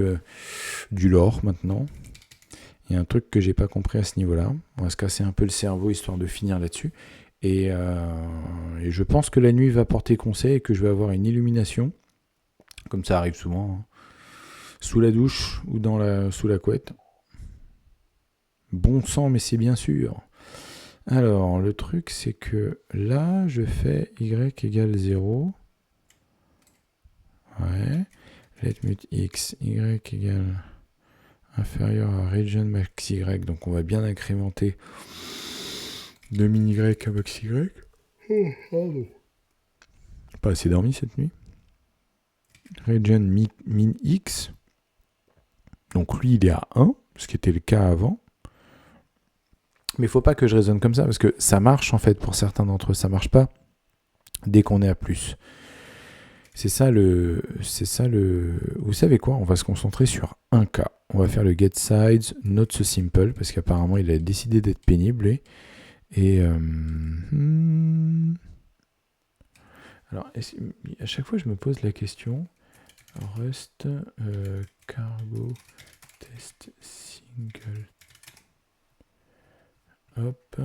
du lore maintenant. Il y a un truc que j'ai pas compris à ce niveau-là. On va se casser un peu le cerveau histoire de finir là-dessus. Et je pense que la nuit va porter conseil et que je vais avoir une illumination, comme ça arrive souvent, hein, sous la douche ou sous la couette. Bon sang, mais c'est bien sûr. Alors, le truc, c'est que là, je fais y égale 0. Ouais. Let mut x, y égale inférieur à region max y. Donc, on va bien incrémenter de min y à max y. Oh, pardon. Pas assez dormi cette nuit. Region min x. Donc, lui, il est à 1, ce qui était le cas avant. Mais il faut pas que je raisonne comme ça, parce que ça marche en fait pour certains d'entre eux, ça marche pas dès qu'on est à plus. C'est ça le... Vous savez quoi? On va se concentrer sur un cas. On va faire le get sides not so simple, parce qu'apparemment il a décidé d'être pénible. Alors, à chaque fois je me pose la question, Rust cargo test single. Hop.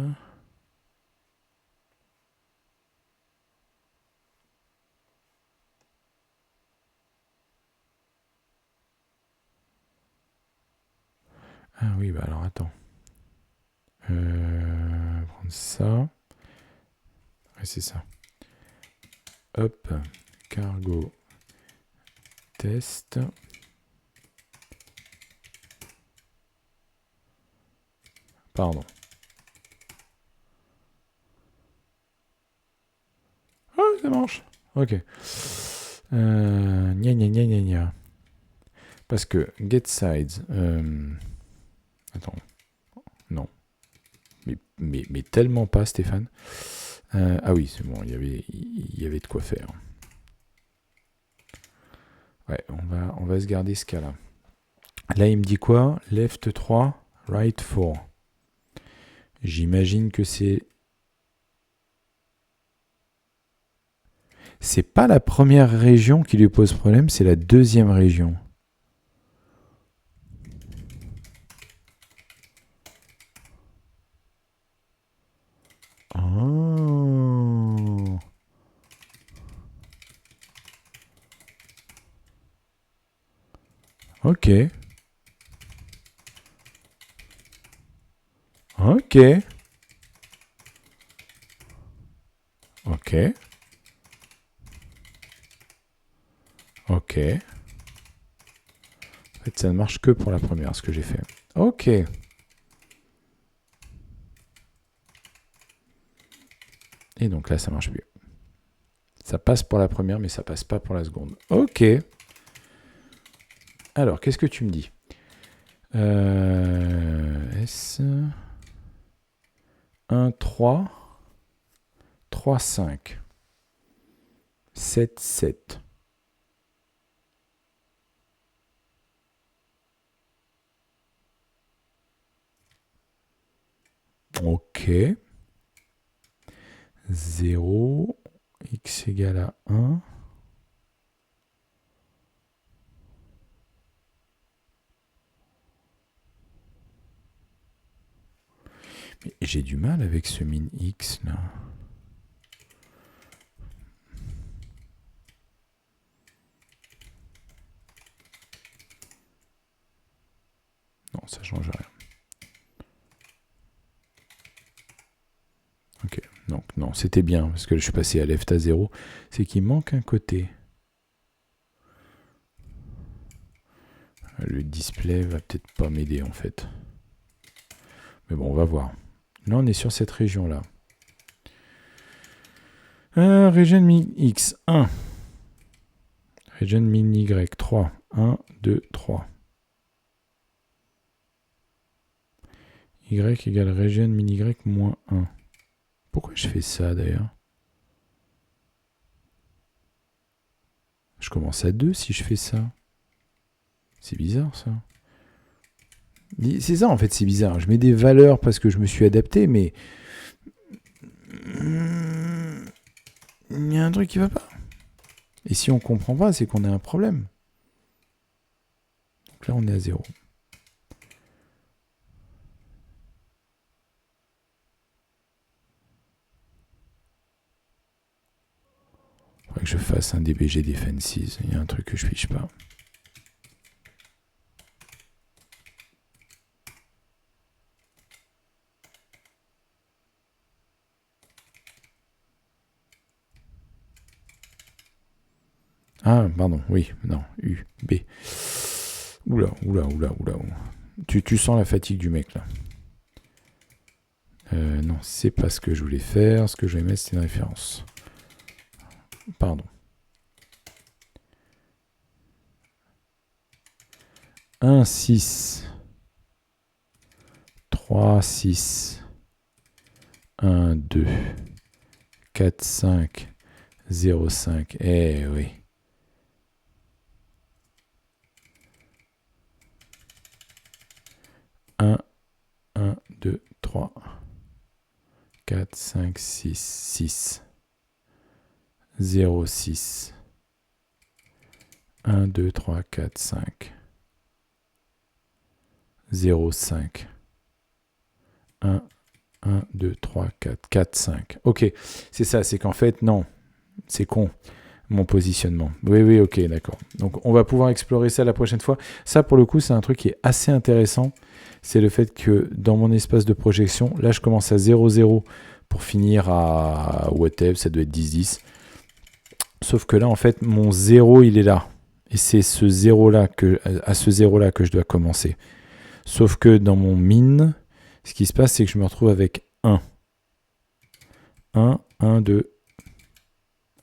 Ah oui, bah alors attends. Prendre ça. Ouais, c'est ça. Hop, cargo test. Pardon. Ah, ça marche. Ok. Gna gna gna gna gna. Parce que getSides. Attends. Non. Mais tellement pas, Stéphane. Ah oui, c'est bon, il y avait de quoi faire. Ouais, on va se garder ce cas-là. Là, il me dit quoi? Left 3, right 4. J'imagine que c'est... C'est pas la première région qui lui pose problème, c'est la deuxième région. Oh. Ok. Ok. Ok. Ok. En fait, ça ne marche que pour la première, ce que j'ai fait. Ok. Et donc là, ça marche mieux. Ça passe pour la première, mais ça passe pas pour la seconde. Ok. Alors, qu'est-ce que tu me dis? S 1, 3, 3, 5, 7, 7. Ok. 0, x égale à 1. Mais j'ai du mal avec ce min x là. Non, ça change rien. Ok, donc non, c'était bien, parce que je suis passé à left à 0. C'est qu'il manque un côté. Le display va peut-être pas m'aider en fait. Mais bon, on va voir. Là, on est sur cette région-là. Region min x 1. Region min y 3. 1, 2, 3. Y égale region min y moins 1. Pourquoi je fais ça d'ailleurs? Je commence à 2 si je fais ça. C'est bizarre ça. C'est ça en fait, c'est bizarre. Je mets des valeurs parce que je me suis adapté, mais il y a un truc qui va pas. Et si on comprend pas, c'est qu'on a un problème. Donc là, on est à 0. Il faudrait que je fasse un DBG Defenses. Il y a un truc que je fiche pas. Ah, pardon, oui, non, U, B. Oula. Tu sens la fatigue du mec là. Non, c'est pas ce que je voulais faire. Ce que je vais mettre, c'est une référence. Pardon. 1, 6. 3, 6. 1, 2, 4, 5, 0, 5. Eh oui. 1, 1, 2, 3, 4, 5, 6, 6, 0, 6, 1, 2, 3, 4, 5, 0, 5, 1, 1, 2, 3, 4, 4, 5. Ok, c'est ça, c'est qu'en fait, non, c'est con, mon positionnement. Oui, oui, ok, d'accord. Donc, on va pouvoir explorer ça la prochaine fois. Ça, pour le coup, c'est un truc qui est assez intéressant. C'est le fait que dans mon espace de projection, là, je commence à 0, 0 pour finir à whatever, ça doit être 10, 10. Sauf que là, en fait, mon 0, il est là. Et c'est ce 0-là à ce 0-là que je dois commencer. Sauf que dans mon min, ce qui se passe, c'est que je me retrouve avec 1. 1, 1, 2,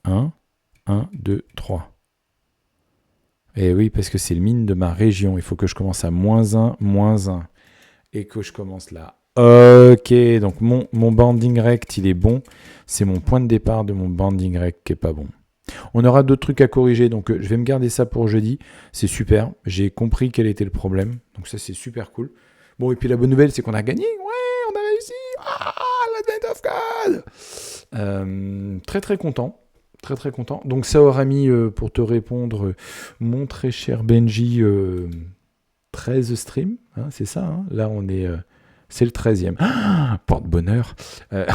1, 1, 2, 3. Et oui, parce que c'est le min de ma région. Il faut que je commence à -1, -1. Et que je commence là. Ok, donc mon banding rect, il est bon. C'est mon point de départ de mon banding rect qui est pas bon. On aura d'autres trucs à corriger, donc je vais me garder ça pour jeudi. C'est super, j'ai compris quel était le problème. Donc ça, c'est super cool. Bon, et puis la bonne nouvelle, c'est qu'on a gagné. Ouais, on a réussi. Ah, l'Advent of God. Très très content. Très très content. Donc ça aura mis, pour te répondre, mon très cher Benji, 13 streams. Hein, c'est ça, hein. Là, on est... c'est le 13e. Ah, porte-bonheur. Le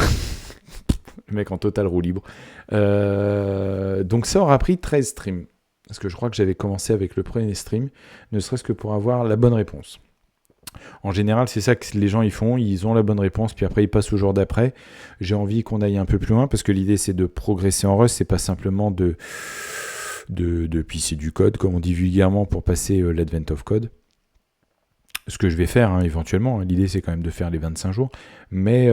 mec en total roue libre. Donc ça aura pris 13 streams. Parce que je crois que j'avais commencé avec le premier stream, ne serait-ce que pour avoir la bonne réponse. En général, c'est ça que les gens ils font, ils ont la bonne réponse, puis après ils passent au jour d'après. J'ai envie qu'on aille un peu plus loin, parce que l'idée c'est de progresser en Rust, c'est pas simplement de pisser du code, comme on dit vulgairement, pour passer l'Advent of Code. Ce que je vais faire, hein, éventuellement. L'idée, c'est quand même de faire les 25 jours. Mais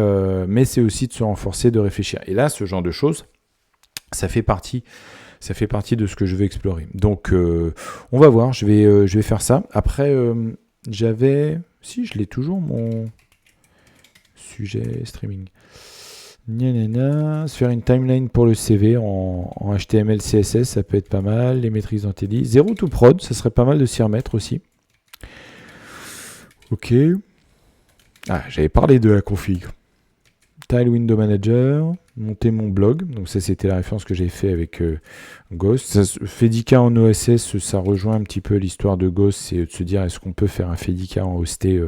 c'est aussi de se renforcer, de réfléchir. Et là, ce genre de choses, ça fait partie de ce que je vais explorer. Donc, on va voir. Je vais faire ça. Après, si, je l'ai toujours, mon sujet streaming. Se faire une timeline pour le CV en HTML, CSS, ça peut être pas mal. Les maîtrises d'Anteli. Zero to prod, ça serait pas mal de s'y remettre aussi. Ok. Ah, j'avais parlé de la config. Tile Window Manager, monter mon blog. Donc ça, c'était la référence que j'ai fait avec Ghost. Fedica en OSS, ça rejoint un petit peu l'histoire de Ghost. C'est de se dire, est-ce qu'on peut faire un Fedica en hosté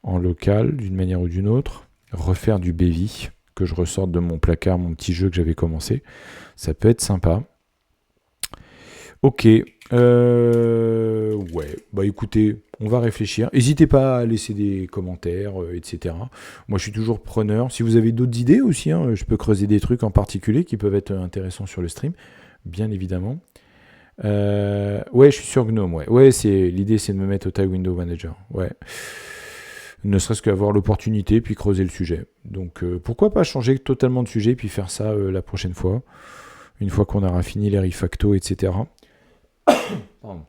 en local, d'une manière ou d'une autre. Refaire du Bevi, que je ressorte de mon placard, mon petit jeu que j'avais commencé. Ça peut être sympa. Ok. Ouais, bah écoutez, on va réfléchir. N'hésitez pas à laisser des commentaires, etc. Moi, je suis toujours preneur. Si vous avez d'autres idées aussi, hein, je peux creuser des trucs en particulier qui peuvent être intéressants sur le stream, bien évidemment. Ouais, je suis sur GNOME, ouais. Ouais, l'idée, c'est de me mettre au Tile Window Manager. Ouais. Ne serait-ce qu'avoir l'opportunité, puis creuser le sujet. Donc, pourquoi pas changer totalement de sujet, puis faire ça la prochaine fois, une fois qu'on aura fini les refactos, etc. Pardon.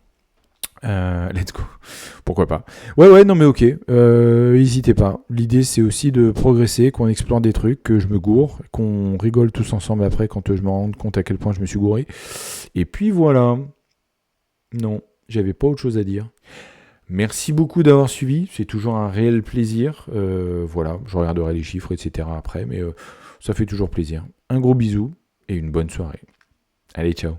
Let's go. Pourquoi pas. Ouais, non mais ok. N'hésitez pas. L'idée c'est aussi de progresser, qu'on explore des trucs, que je me gourre, qu'on rigole tous ensemble après quand je me rends compte à quel point je me suis gouré. Et puis voilà. Non, j'avais pas autre chose à dire. Merci beaucoup d'avoir suivi. C'est toujours un réel plaisir. Voilà, je regarderai les chiffres, etc. après, mais ça fait toujours plaisir. Un gros bisou et une bonne soirée. Allez, ciao.